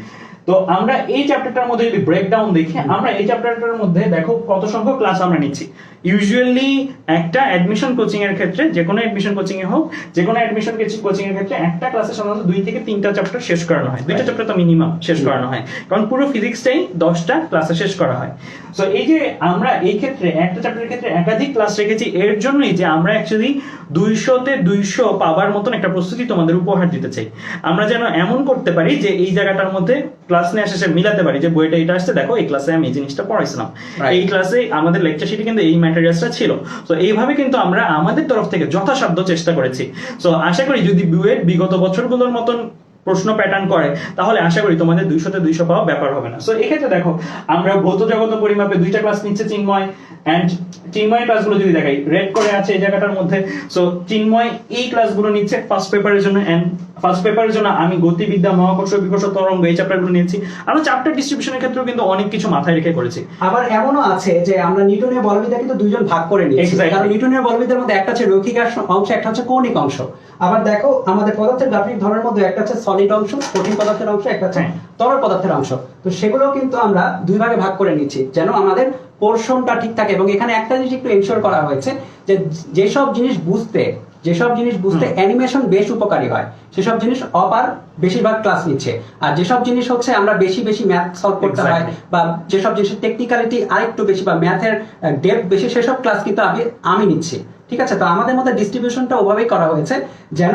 তো আমরা এই চ্যাপ্টারটার মধ্যে যদি ব্রেকডাউন দেখি, আমরা এই চ্যাপ্টারটার মধ্যে দেখো কত সংখ্যক ক্লাস আমরা নিচ্ছি। ইউজুয়ালি একটা অ্যাডমিশন কোচিং এর ক্ষেত্রে, যে কোনো অ্যাডমিশন কোচিং এ হোক, যে কোনো অ্যাডমিশন কোচিং এর ক্ষেত্রে একটা ক্লাসে সাধারণত 2 থেকে 3টা চ্যাপ্টার শেষ করানো হয়, 2টা চ্যাপ্টার তো মিনিমাম শেষ করানো হয়, কারণ পুরো ফিজিক্সটাই 10টা ক্লাসে শেষ করা হয়। সো এই যে আমরা এই ক্ষেত্রে একটা চ্যাপ্টারের ক্ষেত্রে একাধিক ক্লাস রেখেছি এর জন্যই যে আমরা অ্যাকচুয়ালি 200-তে 200 পাওয়ার মতন একটা প্রস্তুতি তোমাদের উপহার দিতে চাই। আমরা যেন এমন করতে পারি যে এই জায়গাটার মধ্যে ক্লাস নিয়ে শেষে মিলাতে পারি যে বইটা এটা আসছে, দেখো এই ক্লাসে আমি এই জিনিসটা পড়াইছিলাম, এই ক্লাসে আমাদের লেকচার শিটে কিন্তু এই ম্যাটেরিয়ালসটা ছিল। তো এইভাবে কিন্তু আমরা আমাদের তরফ থেকে যথাসাধ্য চেষ্টা করেছি। সো আশা করি যদি বুয়েট বিগত বছরগুলোর মতন প্রশ্ন প্যাটার্ন করে তাহলে আশা করি তোমাদের 200-তে 200 পাওয়া ব্যাপার হবে না। সো এক্ষেত্রে দেখো আমরা ভৌত জগত পরিমাপে 2টা ক্লাস নিচ্ছে চিন্ময়, এন্ড চিন্ময় ক্লাসগুলো যদি দেখাই রেড করে আছে এই জায়গাটার মধ্যে। সো চিন্ময় এই ক্লাসগুলো নিচ্ছে ফার্স্ট পেপারের জন্য, এন্ড ফার্স্ট পেপারের জন্য আমি গতিবিদ্যা, মহাকর্ষ, বিকর্ষ, তরঙ্গ এই চ্যাপ্টারগুলো নিয়েছি। আমরা চ্যাপ্টার ডিস্ট্রিবিউশনের ক্ষেত্রেও কিন্তু অনেক কিছু মাথায় রেখে করেছি। আবার এমনও আছে যে আমরা নিউটনীয় বলবিদ্যা কিন্তু দুইজন ভাগ করে নিয়েছি, কারণ নিউটনীয় বলবিদ্যার মধ্যে একটা হচ্ছে রৈখিক অংশ, একটা হচ্ছে কৌণিক অংশ। আবার দেখো আমাদের পদার্থের গাঠনিক ধরনের মধ্যে একটা হচ্ছে সলিড অংশ, কঠিন পদার্থের অংশ, একটা হচ্ছে তরল পদার্থের অংশ। তো সেগুলো কিন্তু আমরা দুই ভাগে ভাগ করে নিচ্ছি যেন আমাদের পোরশনটা ঠিক থাকে। এবং এখানে একটা জিনিস একটু এনশিওর করা হয়েছে যে যেসব জিনিস বুঝতে অ্যানিমেশন বেশ উপকারী হয় সেসব জিনিস অপার বেশিরভাগ ক্লাস নিচ্ছে, আর যেসব জিনিস হচ্ছে আমরা বেশি ম্যাথ সলভ করতে হয় বা যেসব জিনিসের টেকনিক্যালিটি আরেকটু বেশি বা ম্যাথের ডেপথ বেশি সেসব ক্লাস কিন্তু আমি নিচ্ছি, ঠিক আছে? তো আমাদের মধ্যে ডিস্ট্রিবিউশনটা ওভাবেই করা হয়েছে যেন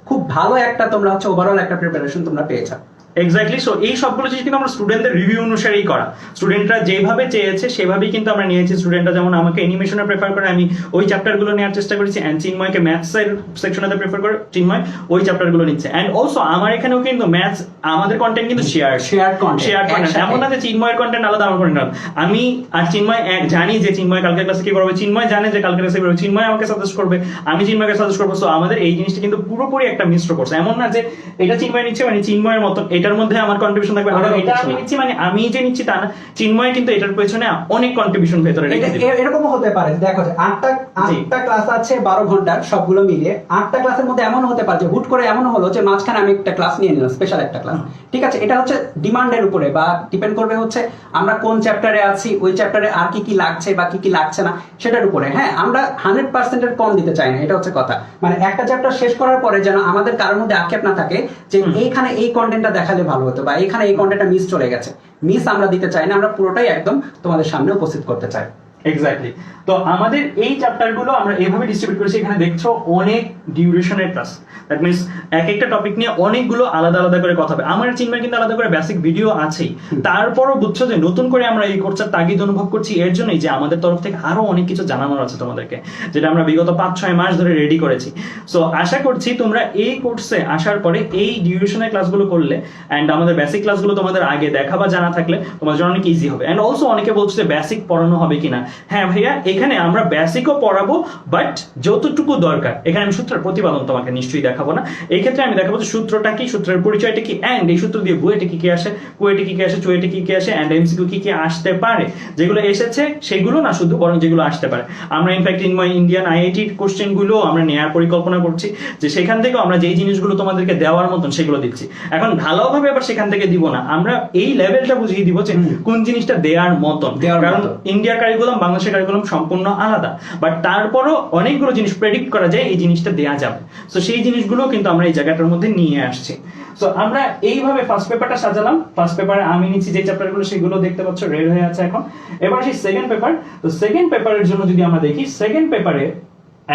খুব ভালো একটা তোমরা হচ্ছে ওভারঅল একটা প্রিপারেশন তোমরা পেয়েছো। এক্স্যাক্টলি। সো এই সবগুলো জিনিস কিন্তু আমরা স্টুডেন্টদের রিভিউ অনুসারেই করা, স্টুডেন্টরা যেভাবে চেয়েছে সেভাবেই কিন্তু আমরা নিয়েছি। স্টুডেন্টরা যেমন আমাকে অ্যানিমেশনে প্রেফার করে আমি ওই চ্যাপ্টারগুলো নেওয়ার চেষ্টা করেছি, এন্ড চিন্ময়কে ম্যাথসের সেকশনেতে প্রেফার করে চিন্ময় ওই চ্যাপ্টারগুলো নিচ্ছে। এন্ড অলসো আমার এখানেও কিন্তু ম্যাথস আমাদের কন্টেন্ট কিন্তু শেয়ার কন্টেন্ট, এমন না যে চিন্ময়ের কন্টেন্ট আলাদা আমার কন্টেন্ট আলাদা। আমি আর চিন্ময় জানি যে চিন্ময় কালকের ক্লাসে কি করবে, চিন্ময় জানে যে কালকের ক্লাসে কি করবে, চিন্ময় আমাকে সাজেস্ট করবে, আমি চিন্ময়কে সাজেস্ট করবো। সো আমাদের এই জিনিসটা কিন্তু পুরোপুরি একটা মিশ্র কোর্স, এমন না যে এটা চিন্ময় নিচ্ছে মানে চিন্ময়ের মতো এটার মধ্যে আমার কন্ট্রিবিউশন থাকবে, এটা আমি নিচ্ছি মানে আমি যে নিচ্ছি তা না। চিন্ময় কিন্তু এটার পেছনে অনেক কন্ট্রিবিউশন ভেতরে রেখে দিল। এরকম হতে পারে, দেখো যে 8টা ক্লাস আছে 12 ঘন্টার, সবগুলো মিলিয়ে 8টা ক্লাসের মধ্যে এমন হতে পারে যে হুট করে এমন হলো যে মাঝখানে আমি একটা ক্লাস নিয়ে নিলাম, স্পেশাল একটা ক্লাস, ঠিক আছে? এটা হচ্ছে ডিমান্ডের উপরে বা ডিপেন্ড করবে হচ্ছে আমরা কোন চ্যাপ্টারে আছি, ওই চ্যাপ্টারে আর কি লাগছে বা কি লাগছে না সেটার উপরে। হ্যাঁ, আমরা 100% এর কম দিতে চাই না, এটা হচ্ছে কথা। মানে একটা চ্যাপ্টার শেষ করার পরে যেন আমাদের কারোর মধ্যে আক্ষেপ না থাকে যে এইখানে এই কন্টেন্টটা দেখালে ভালো হতো বা এইখানে এই কন্টেন্টটা মিস চলে গেছে, মিস আমরা দিতে চাই না, আমরা পুরোটাই একদম তোমাদের সামনে উপস্থিত করতে চাই। এক্স্যাক্টলি। তো আমাদের এই চ্যাপ্টারগুলো আমরা এভাবে ডিস্ট্রিবিউট করেছি। এখানে দেখছো অনেক ডিউরেশনের ক্লাস, দ্যাট মিনস এক একটা টপিক নিয়ে অনেকগুলো আলাদা আলাদা করে কথা হবে। আমার চিন্ময় কিন্তু আলাদা করে বেসিক ভিডিও আছেই, তারপরও বুঝছো যে নতুন করে আমরা এই কোর্সের তাগিদ অনুভব করছি এর জন্যই যে আমাদের তরফ থেকে আরো অনেক কিছু জানানোর আছে তোমাদেরকে, যেটা আমরা বিগত 5-6 মাস ধরে রেডি করেছি। সো আশা করছি তোমরা এই কোর্সে আসার পরে এই ডিউরেশনের ক্লাসগুলো করলে এন্ড আমাদের বেসিক ক্লাসগুলো তোমাদের আগে দেখা বা জানা থাকলে তোমাদের জন্য অনেক ইজি হবে। এন্ড অলসো অনেকে বলছে যে বেসিক পড়ানো হবে কিনা, হ্যাঁ ভাইয়া এখানে আমরা বেসিকও পড়াবো, বাট যতটুকু দরকার এখানে আমি সূত্রের প্রতিপাদন তোমাকে নিশ্চয়ই দেখাবো না। এই ক্ষেত্রে আমি দেখাবো যে সূত্রটা কি, সূত্রের পরিচয়টা কি, এন্ড এই সূত্র দিয়ে বুয়েটে কি কি আসে, কুয়েটে কি কি আসে, চুয়েটে কি কি আসে, এন্ড এমসিকিউ কি কি আসতে পারে, যেগুলো এসেছে সেগুলো না শুধু, বরং যেগুলো আসতে পারে। আমরা ইনফ্যাক্ট ইন্ডিয়ান আইআইটির কোশ্চেন গুলো আমরা নেওয়ার পরিকল্পনা করছি, যে সেখান থেকে আমরা যেই জিনিসগুলো তোমাদেরকে দেওয়ার মতন সেগুলো দিচ্ছি। এখন ঢালাও ভাবে আবার সেখান থেকে দিব না, আমরা এই লেভেলটা বুঝিয়ে দিব যে কোন জিনিসটা দেওয়ার মতন, কারণ ইন্ডিয়ার কারিকুলাম কারিকুলাম বাংলাদেশের কারিকুলাম সম্পূর্ণ আলাদা, বাট তারপরও অনেকগুলো জিনিস প্রেডিক্ট করা যায় এই জিনিসটা দেয়া যাবে। সো সেই জিনিসগুলো কিন্তু আমরা এই জায়গাটার মধ্যে নিয়ে আসছি। সো আমরা এইভাবে ফার্স্ট পেপারটা সাজালাম। ফার্স্ট পেপারে আমি নিচ্ছি যে চ্যাপ্টারগুলো, সেগুলো দেখতে পাচ্ছ রেড হয়ে আছে এখন। এবার আসি সেকেন্ড পেপার। তো সেকেন্ড পেপারের জন্য যদি আমরা দেখি, সেকেন্ড পেপারে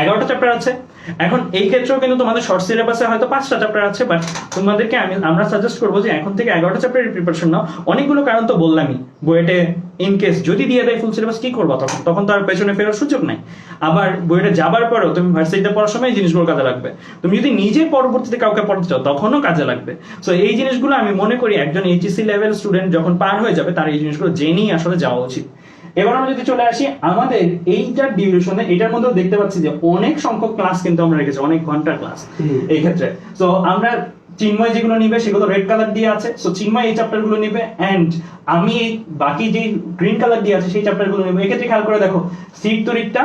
11টা চ্যাপ্টার আছে। এখন এই ক্ষেত্রেও কিন্তু তোমাদের শর্ট সিলেবাসে হয়তো 5টা চ্যাপ্টার আছে, বাট তোমাদেরকে আমরা সাজেস্ট করবো যে এখন থেকে 11টা চ্যাপ্টারের প্রিপারেশন নাও। অনেকগুলো কারণ তো বললামই, বুয়েটে ইন কেস যদি দিয়ে দেয় ফুল সিলেবাস কি করবো তখন? তখন তো আর পেছনে ফেরার সুযোগ নাই। আবার বুয়েটে যাবার পরেও তুমি ভার্সিটিতে পড়ার সময় এই জিনিসগুলো কাজে লাগবে। তুমি যদি নিজে পরবর্তীতে কাউকে পড়াতে চাও তখনও কাজে লাগবে। সো এই জিনিসগুলো আমি মনে করি একজন এইচএসসি লেভেল স্টুডেন্ট যখন পার হয়ে যাবে তার এই জিনিসগুলো জেনেই আসলে যাওয়া উচিত। এবার আমরা যদি চলে আসি আমাদের এইটার ডিউরেশনে, এটার মধ্যেও দেখতে পাচ্ছি যে অনেক সংখ্যক ক্লাস কিন্তু আমরা রেখেছি, অনেক ঘন্টার ক্লাস এই ক্ষেত্রে। তো আমরা চিন্ময় যেগুলো নিবে সেগুলো রেড কালার দিয়ে আছে, সো চিন্ময় এই চ্যাপ্টার গুলো নিবে, এন্ড আমি বাকি যে গ্রিন কালার দিয়ে আছে সেই চ্যাপ্টার গুলো নিবে। এক্ষেত্রে খেয়াল করে দেখো, সিট তরিকটা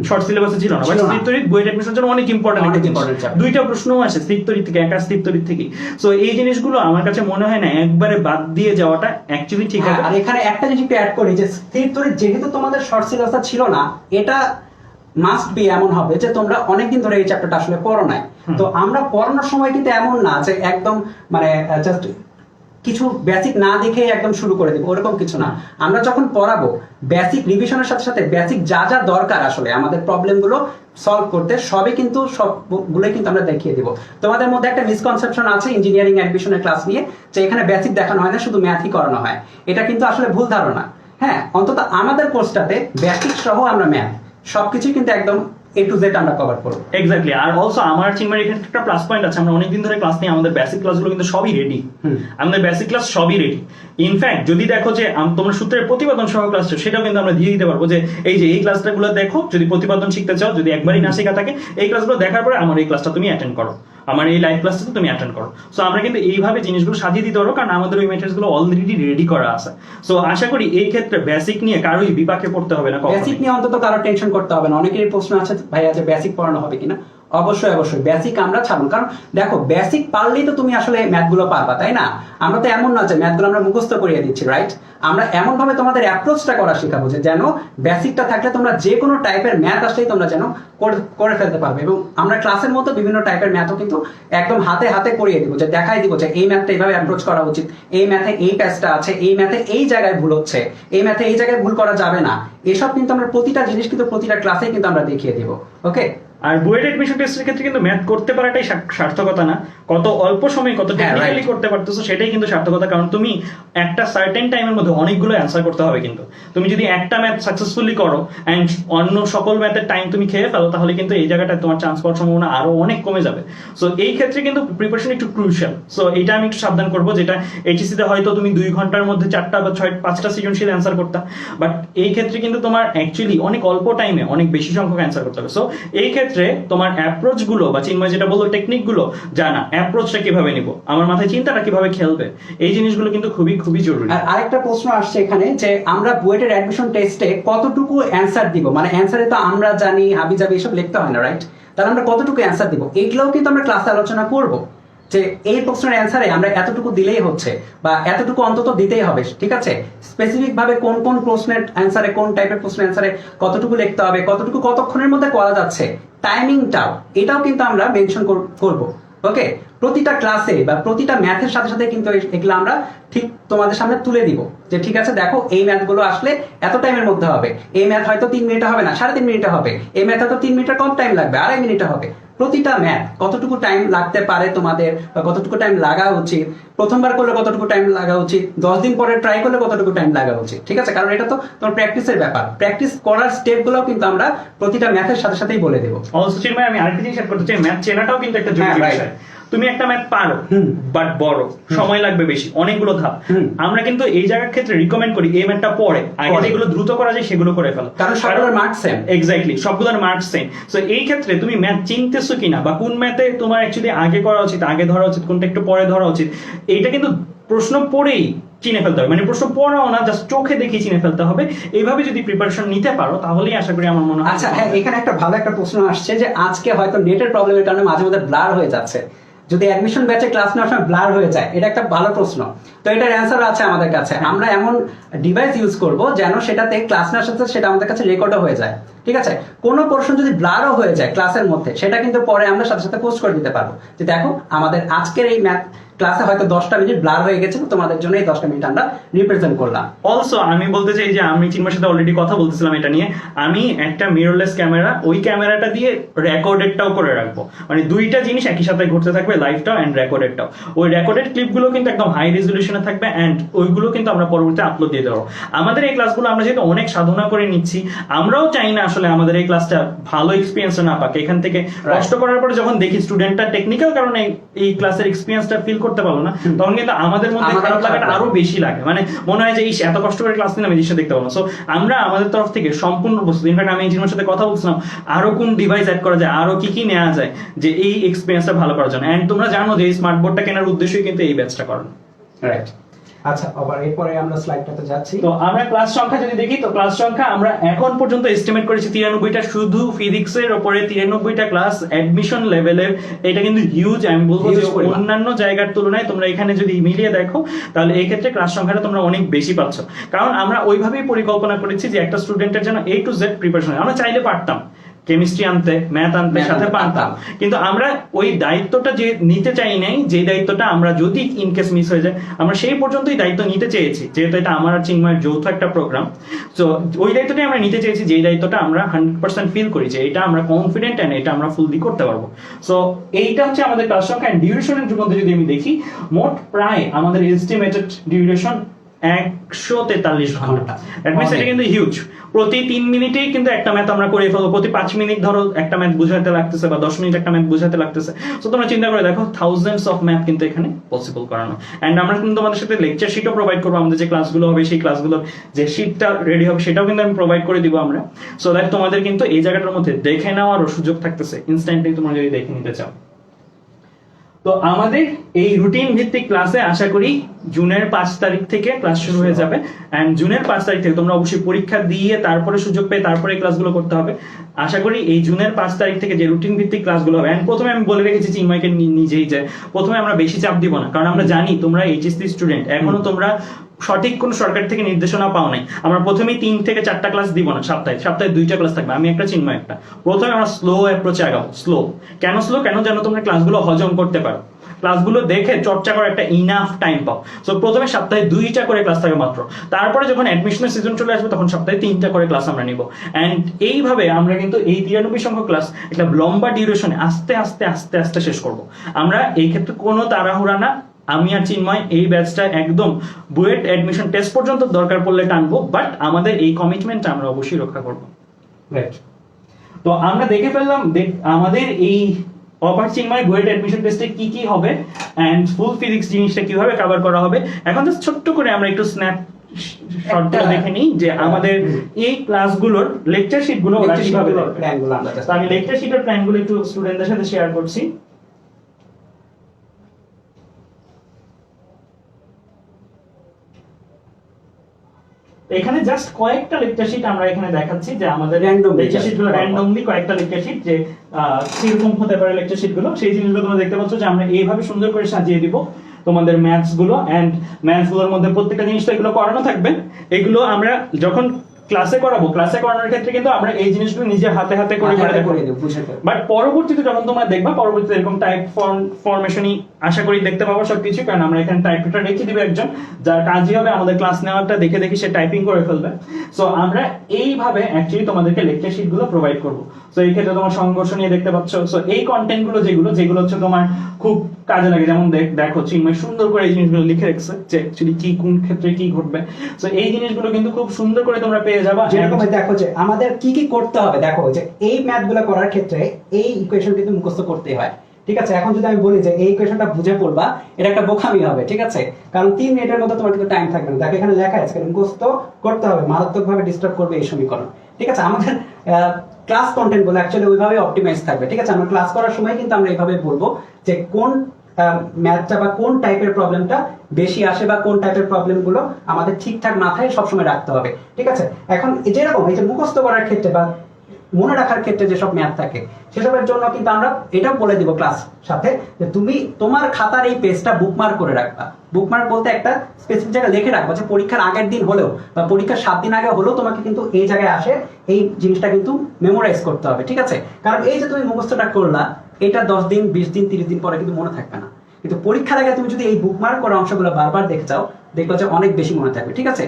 শর্ট সিলেবাসে ছিল না, বাট সিট তরিক বুয়েট অ্যাডমিশনের জন্য অনেক ইম্পর্টেন্ট একটা জিনিস। দুইটা প্রশ্নও আসে সিট তরিক থেকে, একা সিট তরিক থেকে। সো এই জিনিসগুলো আমার কাছে মনে হয় না একবারে বাদ দিয়ে যাওয়াটা অ্যাকচুয়ালি ঠিক হবে। আর এখানে একটা জিনিস একটু অ্যাড করি যে সিট তরিক যেহেতু তোমাদের শর্ট সিলেবাসে ছিল না, এটা মাস্ট বি এমন হবে যে তোমরা অনেকদিন ধরে এই চ্যাপ্টারটা আসলে পড়ো নাই। তো আমরা পড়ানোর সময় কিন্তু এমন না যে একদম মানে জাস্ট কিছু বেসিক না দেখে একদম শুরু করে দিব, ওরকম কিছু না। আমরা যখন পড়াবো বেসিক রিভিশনের সাথে সাথে বেসিক যা যা দরকার আসলে আমাদের প্রবলেমগুলো সলভ করতে, সবই কিন্তু সবগুলোই কিন্তু আমরা দেখিয়ে দিব। তোমাদের মধ্যে একটা মিসকনসেপশন আছে ইঞ্জিনিয়ারিং অ্যাডমিশনের ক্লাস নিয়ে, যে এখানে বেসিক দেখানো হয় না, শুধু ম্যাথই করানো হয়। এটা কিন্তু আসলে ভুল ধারণা। হ্যাঁ, অন্তত আমাদের কোর্সটাতে বেসিক সহ আমরা ম্যাথ সবকিছু কিন্তু একদম A to Z আমরা কভার করব। এক্স্যাক্টলি। আর অলসো আমার চিন্ময়ের এখানে একটা প্লাস পয়েন্ট আছে, আমরা অনেকদিন ধরে ক্লাস নিয়ে আমাদের বেসিক ক্লাসগুলো কিন্তু সবই রেডি। আমাদের বেসিক ক্লাস সবই রেডি। ইনফ্যাক্ট যদি দেখো যে তোমরা সূত্রের প্রতিপাদন সহ ক্লাস, সেটাও কিন্তু আমরা দিয়ে দিতে পারবো যে এই যে এই ক্লাসগুলো দেখো, যদি প্রতিপাদন শিখতে চাও, যদি একবারই না শেখা থাকে, এই ক্লাসগুলো দেখার পরে আমার এই ক্লাসটা তুমি অ্যাটেন্ড করো, আমার এই লাইভ ক্লাসটা তুমি অ্যাটেন্ড করো। সো আমরা কিন্তু এইভাবে জিনিসগুলো সাজিয়ে দিতে পারবো, কারণ আমাদের ওই ম্যাটেরিয়ালসগুলো অলরেডি রেডি করা আছে। সো আশা করি এই ক্ষেত্রে বেসিক নিয়ে কারোই বিপাকে পড়তে হবে না। বেসিক নিয়ে অন্তত কারো টেনশন করতে হবে না। অনেকেরই প্রশ্ন আছে ভাইয়া যে বেসিক পড়ানো হবে কিনা। অবশ্যই অবশ্যই বেসিক আমরা ছাড়ুন, কারণ দেখো বেসিক পারলেই তো তুমি আসলে ম্যাথগুলো পারবা, তাই না? আমরা তো এমন না যে ম্যাথগুলো আমরা মুখস্থ করিয়ে দিচ্ছি, রাইট? আমরা এমন ভাবে তোমাদের অ্যাপ্রোচটা করা শেখাবো যে যেন বেসিকটা থাকলে তোমরা যে কোনো টাইপের ম্যাথ আসলেই তোমরা যেন করে ফেলতে পারবে। এবং আমরা ক্লাসের মতো বিভিন্ন টাইপের ম্যাথও কিন্তু একদম হাতে হাতে করিয়ে দিব, যে দেখাই দিব যে এই ম্যাথটা এইভাবে অ্যাপ্রোচ করা উচিত, এই ম্যাথে এই প্যাচটা আছে, এই ম্যাথে এই জায়গায় ভুল হচ্ছে, এই ম্যাথে এই জায়গায় ভুল করা যাবে না। এসব কিন্তু আমরা প্রতিটা জিনিস কিন্তু প্রতিটা ক্লাসেই কিন্তু আমরা দেখিয়ে দিব। ওকে। আর বুয়েট অ্যাডমিশন টেস্টের ক্ষেত্রে কিন্তু ম্যাথ করতে পারাটাই সার্থকতা না, কত অল্প সময়ে কত টেকনিক্যালি করতে পারতেছো সেটাই কিন্তু সার্থকতা। কারণ তুমি একটা সার্টেন টাইমের মধ্যে অনেকগুলো অ্যান্সার করতে হবে, কিন্তু তুমি যদি একটা ম্যাথ সাকসেসফুলি করো এন্ড অন্য সকল ম্যাথের টাইম তুমি খেয়ে ফেলো, তাহলে কিন্তু এই জায়গাটায় তোমার চান্স পাওয়ার সম্ভাবনা আরো অনেক কমে যাবে। সো এই ক্ষেত্রে কিন্তু প্রিপারেশন একটু ক্রুশিয়াল। সো এটা আমি একটু সাবধান করবো, যেটা এইচএসসি তে হয়তো তুমি 2 ঘন্টার মধ্যে 4টা বা 5টা সৃজনশীল অ্যান্সার করতা, বাট এই ক্ষেত্রে কিন্তু তোমার অ্যাকচুয়ালি অনেক অল্প টাইমে অনেক বেশি সংখ্যক অ্যান্সার করতে হবে। সো এই ক্ষেত্রে তোমার অ্যাপ্রোচ গুলো বা চিন্ময় যেটা বললো টেকনিক গুলো জানা, অ্যাপ্রোচটা কিভাবে নিব, আমার মাথায় চিন্তাটা কিভাবে খেলবে, এই জিনিসগুলো কিন্তু খুবই খুবই জরুরি। আর আরেকটা প্রশ্ন আসছে এখানে যে আমরা বুয়েটের অ্যাডমিশন টেস্টে কতটুকু অ্যান্সার দিব, মানে অ্যান্সারে তো আমরা জানি হাবি জাবি এসব লিখতে হয় না, রাইট? তাহলে আমরা কতটুকু অ্যান্সার দিব, এইগুলোও কিন্তু আমরা ক্লাসে আলোচনা করব, যে এই প্রশ্নের অ্যান্সারে আমরা এতটুকু দিলেই হচ্ছে বা এতটুকু অন্তত দিতেই হবে, ঠিক আছে? স্পেসিফিক ভাবে কোন কোন প্রশ্নের অ্যান্সারে, কোন টাইপের প্রশ্নের অ্যান্সারে কতটুকু লিখতে হবে, কতটুকু কতক্ষণের মধ্যে করা যাচ্ছে, টাইমিংটাও এটাও কিন্তু আমরা মেনশন করব। ওকে, প্রতিটা ক্লাসে বা প্রতিটা ম্যাথের সাথে সাথে কিন্তু এগুলো আমরা ঠিক তোমাদের সামনে তুলে দিব, যে ঠিক আছে দেখো এই ম্যাথগুলো আসলে এত টাইমের মধ্যে হবে, এই ম্যাথ হয়তো 3 মিনিটে হবে না, 3.5 মিনিটে হবে, এই ম্যাথ হয়তো 3 মিনিটের কম টাইম লাগবে, 2.5 মিনিটে হবে। প্রতিটা ম্যাথ কতটুকু টাইম লাগতে পারে তোমাদের, বা কতটুকু টাইম লাগা উচিত, প্রথমবার করলে কতটুকু টাইম লাগা উচিত, 10 দিন পরে ট্রাই করলে কতটুকু টাইম লাগা উচিত, ঠিক আছে? কারণ এটা তো তোমার প্র্যাকটিসের ব্যাপার। প্র্যাকটিস করার স্টেপগুলোও কিন্তু আমরা প্রতিটা ম্যাথের সাথে সাথেই বলে দেব। অলসো চিন্ময় আমি আরেকটা জিনিস অ্যাড করতে চাই, ম্যাথ চেনাটাও কিন্তু একটা জরুরি বিষয়। তুমি একটা ম্যাথ পারো বাট বড়, সময় লাগবে বেশি, অনেকগুলো ধাপ। আমরা কিন্তু এই জায়গার ক্ষেত্রে রিকমেন্ড করি এই ম্যাথটা পড়ে আগে যেগুলো দ্রুত করা যায় সেগুলো করে ফেলো, কারণ সবগুলোর মার্কস সেম। এক্স্যাক্টলি, সবগুলোর মার্কস সেম। সো এই ক্ষেত্রে তুমি ম্যাথ চিনতেছো কিনা বা কোন ম্যাথে তোমার অ্যাকচুয়ালি আগে করা উচিত, আগে ধরা উচিত, কোনটা একটু পরে ধরা উচিত, এইটা কিন্তু প্রশ্ন পড়েই চিনে ফেলতে হবে। মানে প্রশ্ন পড়াও না, জাস্ট চোখে দেখে চিনে ফেলতে হবে। এইভাবে যদি প্রিপারেশন নিতে পারো তাহলেই আশা করি আমার মনে হয়। আচ্ছা হ্যাঁ, এখানে একটা ভালো একটা প্রশ্ন আসছে যে আজকে হয়তো নেটের প্রবলেমের কারণে মাঝে মধ্যে ব্লার হয়ে যাচ্ছে। যদি অ্যাডমিশন ব্যাচে ক্লাস নেওয়ার সময় ব্লার হয়ে যায়, এটা একটা ভালো প্রশ্ন। তো এটার অ্যান্সার আছে আমাদের কাছে। আমরা এমন ডিভাইস ইউজ করব যেন সেটাতে ক্লাস নেওয়ার সাথে সেটা আমাদের কাছে রেকর্ডও হয়ে যায়, ঠিক আছে? কোনো পোর্শন যদি ব্লারও হয়ে যায় ক্লাসের মধ্যে, সেটা কিন্তু পরে আমরা সাথে সাথে পোস্ট করে দিতে পারবো যে দেখো আমাদের আজকের এই ম্যাথ ক্লাসে হয়তো 10টা মিনিট ব্লার হয়ে গেছে, তোমাদের জন্য এই 10টা মিনিট আমরা রিপ্রেজেন্ট করলাম। অলসো আমি বলতে চাই যে আমি চিন্ময়ের সাথে অলরেডি কথা বলতেছিলাম এটা নিয়ে, আমি একটা মিররলেস ক্যামেরা, ওই ক্যামেরাটা দিয়ে রেকর্ডেডটাও করে রাখবো, মানে দুইটা জিনিস একই সাথে ঘটতে থাকবে, লাইভটাও এন্ড রেকর্ডেডটাও। ওই রেকর্ডেড ক্লিপগুলো কিন্তু একদম হাই রেজলিউশনে থাকবে এন্ড ওইগুলো কিন্তু আমরা পরবর্তীতে আপলোড দিয়ে দেবো। আমাদের এই ক্লাসগুলো আমরা যেহেতু অনেক সাধনা করে নিচ্ছি, আমরাও চাই না আসলে আমাদের এই ক্লাসটা ভালো এক্সপিরিয়েন্স না পাক। এখান থেকে কষ্ট করার পরে যখন দেখি স্টুডেন্টটা টেকনিক্যাল কারণে এই ক্লাসের এক্সপিরিয়েন্সটা ফিল করতে পারলো না, তখন কিন্তু আমাদের মধ্যে খারাপ লাগাটা আরো বেশি লাগে, মানে মনে হয় যে এই এত কষ্ট করে ক্লাস নিলাম এই জিনিসটা দেখতে পাবো। সো আমরা আমাদের তরফ থেকে সম্পূর্ণ বস্তু, ইনফ্যাক্ট আমি ইঞ্জিনিয়ারের সাথে কথা বলছিলাম আরো কোন ডিভাইস অ্যাড করা যায়, আরো কি কি নেওয়া যায় যে এই এক্সপিরিয়েন্সটা ভালো করার জন্য। এন্ড তোমরা জানো যে এই স্মার্ট বোর্ডটা কেনার উদ্দেশ্যই কিন্তু এই ব্যাচটা করানো। রাইট। আচ্ছা, আবার এরপরে আমরা স্লাইডটাতে যাচ্ছি। তো আমরা ক্লাস সংখ্যা যদি দেখি, তো ক্লাস সংখ্যা আমরা এখন পর্যন্ত এস্টিমেট করেছি 93টা, শুধু ফিজিক্সের উপরে 93টা ক্লাস অ্যাডমিশন লেভেলের। এটা কিন্তু হিউজ, আমি বলবো যে অন্যান্য জায়গার তুলনায় তোমরা এখানে যদি মিলিয়ে দেখো তাহলে এই ক্ষেত্রে ক্লাস সংখ্যাটা তোমরা অনেক বেশি পাচ্ছ, কারণ আমরা ওইভাবেই পরিকল্পনা করেছি যে একটা স্টুডেন্টের জন্য A to Z প্রিপারেশন। আমরা চাইলে পারতাম কেমিস্ট্রি আনতে, ম্যাথ আনতে, সাথে পারতাম, কিন্তু আমরা ওই দায়িত্বটা যে নিতে চাই নাই, যে দায়িত্বটা আমরা যদি ইনকেস মিস হয়ে যায় আমরা সেই পর্যন্তই দায়িত্ব নিতে চেয়েছি, যেহেতু এটা আমার আর চিন্ময়ের যৌথ একটা প্রোগ্রাম। তো ওই দায়িত্বটাই আমরা নিতে চেয়েছি, যেই দায়িত্বটা আমরা 100% ফিল করি যে এটা আমরা কনফিডেন্ট এন্ড এটা আমরা ফুললি করতে পারবো। সো এইটা হচ্ছে আমাদের ক্লাস সংখ্যা। এন্ড ডিউরেশনের মধ্যে যদি আমি দেখি, মোট প্রায় আমাদের এস্টিমেটেড ডিউরেশন 143 ঘন্টা। দ্যাট মিন্স এটা কিন্তু হিউজ। প্রতি 3 মিনিটেই কিন্তু একটা ম্যাথ আমরা করে ফেলবো, প্রতি 5 মিনিট ধরো একটা ম্যাথ বুঝাতে লাগতেছে বা 10 মিনিট একটা ম্যাথ বুঝাতে লাগতেছে। সো তোমরা চিন্তা করে দেখো থাউজেন্ডস অফ ম্যাথ কিন্তু এখানে পসিবল করানো। এন্ড আমরা কিন্তু তোমাদের সাথে লেকচার শিটও প্রোভাইড করবো, আমাদের যে ক্লাসগুলো হবে সেই ক্লাসগুলোর যে শিটটা রেডি হবে সেটাও কিন্তু আমি প্রোভাইড করে দিব আমরা। সো দ্যাট তোমাদের কিন্তু এই জায়গাটার মধ্যে দেখে নেওয়ারও সুযোগ থাকতেছে ইনস্ট্যান্টলি তোমরা যদি দেখে নিতে চাও। তো আমাদের এই রুটিন ভিত্তিক ক্লাসে আশা করি জুনের 5 তারিখ থেকে ক্লাস শুরু হয়ে যাবে। এন্ড জুনের 5 তারিখ থেকে তোমরা অবশ্যই পরীক্ষা দিয়ে তারপরে সুযোগ পেয়ে তারপরে ক্লাসগুলো করতে হবে। আশা করি এই জুনের 5 তারিখ থেকে যে রুটিন ভিত্তিক ক্লাসগুলো হবে, এন্ড প্রথমে আমি বলে রেখেছি চিন্ময়কে নিজেই যে প্রথমে আমরা বেশি চাপ দিব না, কারণ আমরা জানি তোমরা এইচএসসি স্টুডেন্ট, এখনো তোমরা সঠিক কোন সরকার থেকে নির্দেশনা পাও নাই। আমরা প্রথমেই 3 থেকে 4টা ক্লাস দিব না, সপ্তাহে 2টা ক্লাস থাকবে, আমি একটা চিন্ময় একটা। প্রথমে আমরা স্লো অ্যাপ্রোচে আগাবো। স্লো কেন যেন তোমরা ক্লাসগুলো হজম করতে পারো, ক্লাসগুলো দেখে চর্চা করার একটা ইনাফ টাইম পাও। সো প্রথমে সপ্তাহে 2টা করে ক্লাস থাকবে মাত্র, তারপরে যখন অ্যাডমিশনের সিজন চলে আসবে তখন সপ্তাহে 3টা করে ক্লাস আমরা নিব। এন্ড এইভাবে আমরা কিন্তু এই 93 সংখ্যক ক্লাস একটা লম্বা ডিউরেশনে আস্তে আস্তে আস্তে আস্তে শেষ করব। আমরা এই ক্ষেত্রে কোনো তাড়াহুড়া না, আমি আর চিন্ময় এই ব্যাচটা একদম বুয়েট অ্যাডমিশন টেস্ট পর্যন্ত দরকার পড়লে টানবো, বাট আমাদের এই কমিটমেন্টটা আমরা অবশ্যই রক্ষা করব। রাইট। তো আমরা দেখে ফেললাম আমাদের এই অপার চিন্ময় বুয়েট অ্যাডমিশন টেস্টে কি কি হবে এন্ড ফুল ফিজিক্স জিনিসটা কিভাবে কভার করা হবে। এখন জাস্ট ছোট্ট করে আমরা একটু স্ন্যাপ শর্টগুলো দেখে নিই যে আমাদের এই ক্লাসগুলোর লেকচার শিটগুলো ওরা কিভাবে প্ল্যানগুলো আমরা, তো আমি লেকচার শিটের প্ল্যানগুলো একটু স্টুডেন্টদের সাথে শেয়ার করছি। এখানে জাস্ট কয়েকটা লেকচার শিট আমরা এখানে দেখাচ্ছি যে আমাদের লেকচার শিটগুলো র্যান্ডমলি কয়েকটা লেকচার শিট যে কিরকম হতে পারে লেকচার শিটগুলো, সেই জিনিসগুলো তোমরা দেখতে পাচ্ছ যে আমরা এইভাবে সুন্দর করে সাজিয়ে দিব তোমাদের ম্যাথস গুলো। এন্ড ম্যাথস গুলোর মধ্যে প্রত্যেকটা জিনিস তো এগুলো করানো থাকবে, এগুলো আমরা যখন ক্লাসে করাবো, ক্লাসে করানোর ক্ষেত্রে কিন্তু আমরা এই জিনিসগুলো নিজে হাতে হাতে করে দেব, বাট পরবর্তীতে যখন তোমরা দেখবা পরবর্তীতে এরকম টাইপ ফরমেশনই আশা করি দেখতে পাবো সবকিছু, কারণ আমরা এখানে টাইপটা রেখে দিবে একজন, যার কাজই হবে আমাদের ক্লাস নেওয়াটা দেখে দেখে সে টাইপিং করে ফেলবে। সো আমরা এইভাবে অ্যাকচুয়ালি তোমাদেরকে লেকচার শিট গুলো প্রোভাইড করবো। সো এই ক্ষেত্রে তোমার সংঘর্ষ নিয়ে দেখতে পাচ্ছ। সো এই কন্টেন্ট গুলো যেগুলো হচ্ছে তোমার খুব কাজে লাগে, যেমন দেখো চিন্ময় সুন্দর করে এই জিনিসগুলো লিখে রেখেছে যে অ্যাকচুয়ালি কি কোন ক্ষেত্রে কি ঘটবে। সো এই জিনিসগুলো কিন্তু খুব সুন্দর করে তোমরা পেয়ে যাবে। যেরকম দেখো যে আমাদের কি কি করতে হবে, দেখো যে এই ম্যাথগুলো করার ক্ষেত্রে এই ইকুয়েশন কিন্তু মুখস্থ করতেই হয়, ঠিক আছে? এখন যদি আমি বলি যে এই ইকুয়েশনটা বুঝে পড়বা, এটা একটা বোকামি হবে, ঠিক আছে? কারণ 3 মিনিটের মতো তোমার কিন্তু টাইম থাকবে না। দেখো এখানে লেখা আছে মুখস্থ করতে হবে, মারাত্মকভাবে ডিস্টার্ব করবে এই সমীকরণ, ঠিক আছে? আমাদের ক্লাস কন্টেন্ট গুলো অ্যাকচুয়ালি ওইভাবে অপটিমাইজ থাকবে, ঠিক আছে? আমরা ক্লাস করার সময় কিন্তু আমরা এইভাবে বলবো যে কোন ম্যাথটা বা কোন টাইপের প্রবলেমটা বেশি আসে বা কোন টাইপের প্রবলেম গুলো আমাদের ঠিকঠাক মাথায় সবসময় রাখতে হবে, ঠিক আছে? এখন যেরকম এই যে মুখস্থ করার ক্ষেত্রে বা মনে রাখার ক্ষেত্রে যেসব ম্যাথ থাকে সেসবের জন্য কিন্তু আমরা এটাও বলে দিব ক্লাস সাথে যে তুমি তোমার খাতার এই পেজটা বুকমার্ক করে রাখবা। বুকমার্ক বলতে একটা স্পেসিফিক জায়গায় লিখে রাখবা যে পরীক্ষার আগের দিন হলেও বা পরীক্ষার 7 দিন আগে হলেও তোমাকে কিন্তু এই জায়গায় আসে এই জিনিসটা কিন্তু মেমোরাইজ করতে হবে, ঠিক আছে? কারণ এই যে তুমি মুখস্থটা করলা, এটা 10 দিন 20 দিন 30 দিন পরে কিন্তু মনে থাকবে না, কিন্তু পরীক্ষার আগে তুমি যদি এই বুকমার্ক করা অংশগুলো বারবার দেখে যাও দেখবে যে অনেক বেশি মনে থাকবে, ঠিক আছে?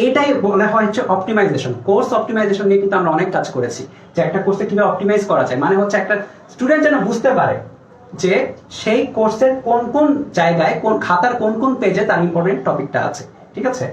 এইটাই বলা হয় হচ্ছে অপটিমাইজেশন। কোর্স অপটিমাইজেশন নিয়ে কিন্তু আমরা অনেক কাজ করেছি, যে একটা কোর্সে কিভাবে অপটিমাইজ করা যায়, মানে হচ্ছে একটা স্টুডেন্ট যেন বুঝতে পারে যে সেই কোর্সের কোন কোন জায়গায় কোন খাতার কোন কোন পেজে তার ইম্পর্টেন্ট টপিকটা আছে, ঠিক আছে?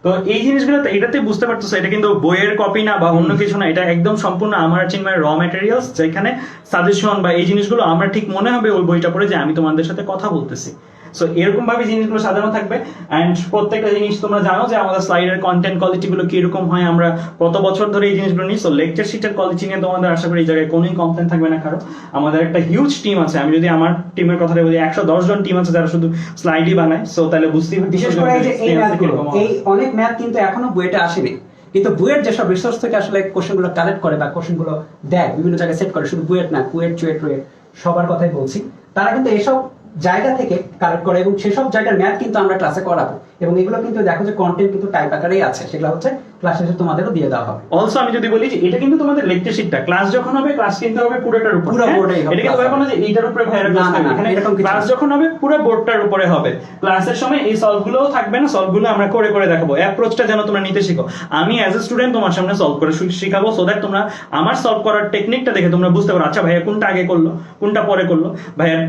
তো এই জিনিসগুলো এটাতে বুঝতে পারতেছো, এটা কিন্তু বইয়ের কপি না বা অন্য কিছু না, এটা একদম সম্পূর্ণ আমার চিন্ময় র ম্যাটেরিয়ালস, যেখানে সাজেশন বা এই জিনিসগুলো আমরা ঠিক মনে হবে ওই বইটা পড়ে যে আমি তোমাদের সাথে কথা বলতেছি। সো এরকম ভাবে জিনিসগুলো সাজানো থাকবে। এন্ড প্রত্যেকটা জিনিস তোমরা জানো যে আমাদের স্লাইডের কন্টেন্ট কোয়ালিটি গুলো কিরকম হয়, আমরা কত বছর ধরে এই জিনিসগুলো নিই। সো লেকচার শিটের কোয়ালিটি নিয়ে তোমাদের আশা করি এই জায়গায় কোনোই কমপ্লেন থাকবে না কারো। আমাদের একটা হিউজ টিম আছে, আমি যদি আমার টিমের কথা বলি 110 জন টিম আছে যারা শুধু স্লাইডই বানায়। সো তাহলে বুঝতেই পারছি, বিশেষ করে এই যে এই ম্যাথগুলো, এই অনেক ম্যাথ কিন্তু এখনো বইটা আসেনি, কিন্তু বুয়েট যেসব রিসোর্স থেকে আসলে কোশ্চেনগুলো কালেক্ট করে বা কোশ্চেনগুলো দেয় বিভিন্ন জায়গায় সেট করে, শুধু বুয়েট না, কুয়েট চুয়েট রুয়েট সবার কথাই বলছি, তারা কিন্তু এসব জায়গা থেকে কালেক্ট করে এবং সেসব জায়গার ম্যাথ কিন্তু আমরা ক্লাসে করাবো এবং এগুলো কিন্তু দেখো যে কন্টেন্ট কিন্তু টাইপ আকারেই আছে, সেগুলো হচ্ছে ক্লাস শেষে তোমাদেরও দিয়ে দেওয়া হবে। অলসো আমি যদি বলি যে এটা কিন্তু তোমাদের লেকচার শিটটা ক্লাস যখন হবে ক্লাস কিন্তু হবে পুরোটার উপর, পুরো বোর্ডেই হবে, এটা কিন্তু ব্যাপার না যে এইটার উপরে ভাইরা ক্লাস করবে, এখানে ক্লাস যখন হবে পুরো বোর্ডটার উপরে হবে। ক্লাসের সময় এই সলভ গুলোও থাকবে না, সলভ গুলো আমরা করে করে দেখাবো, অ্যাপ্রোচটা যেন তোমরা নিতে শিখো। আমি অ্যাজ এ স্টুডেন্ট তোমার সামনে সলভ করে শিখাবো, সো দ্যাট তোমরা আমার সলভ করার টেকনিকটা দেখে তোমরা বুঝতে পারো আচ্ছা ভাইয়া কোনটা আগে করলো কোনটা পরে করলো, ভাইয়া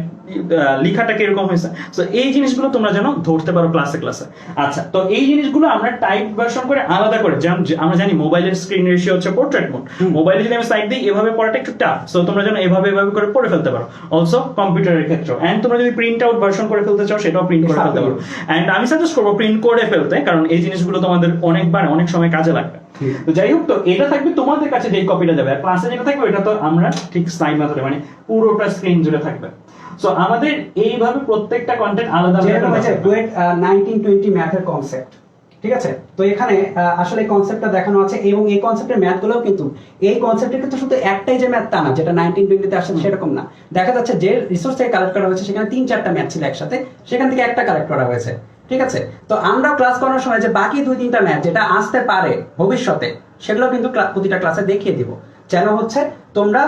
লেখাটা কিরকম হয়েছে। সো এই জিনিসগুলো তোমরা যেন ধরতে পারো ক্লাসে ক্লাসে। আচ্ছা, তো এই জিনিসগুলো আমরা টাইপ ভার্সন করে আলাদা করে, যেমন আমরা জানি মোবাইলের স্ক্রিন রেশিও হচ্ছে পোর্ট্রেট মোড, মোবাইলে যদি আমি সাইড দিই এভাবে পড়াটা একটু টাফ, সো তোমরা যেন এভাবে এভাবে করে পড়ে ফেলতে পারো। অলসো কম্পিউটারের ক্ষেত্রে এন্ড তোমরা যদি প্রিন্ট আউট ভার্সন করে ফেলতে চাও সেটাও প্রিন্ট করে ফেলতে পারো। এন্ড আমি সাজেস্ট করবো প্রিন্ট করে ফেলতে, কারণ এই জিনিসগুলো তোমাদের অনেকবার অনেক সময় কাজে লাগবে। তো যাই হোক, তো এটা থাকবে তোমাদের কাছে যে কপিটা যাবে, আর ক্লাসে যেটা থাকবে এটা তো আমরা ঠিক স্লাইড মেথডে মানে পুরোটা স্ক্রিন জুড়ে থাকবে। সো আমাদের এইভাবে প্রত্যেকটা কন্টেন্ট আলাদা যেরকম আছে বুয়েট 1920 ম্যাথের কনসেপ্ট, ঠিক আছে? তো এখানে আসলে এই কনসেপ্টটা দেখানো আছে এবং এই কনসেপ্টের ম্যাথগুলোও কিন্তু এই কনসেপ্টের কিন্তু শুধু একটাই যে ম্যাথ তা না, যেটা 1920 তে আসছে সেরকম না। দেখা যাচ্ছে যে রিসোর্স থেকে কালেক্ট করা হয়েছে সেখানে 3-4টা ম্যাথ ছিল একসাথে, সেখান থেকে একটা কালেক্ট করা হয়েছে, ঠিক আছে? তো আমরা ক্লাস করানোর সময় যে বাকি 2-3টা ম্যাথ যেটা আসতে পারে ভবিষ্যতে সেগুলো কিন্তু প্রতিটা ক্লাসে দেখিয়ে দিব, যেন হচ্ছে তোমরা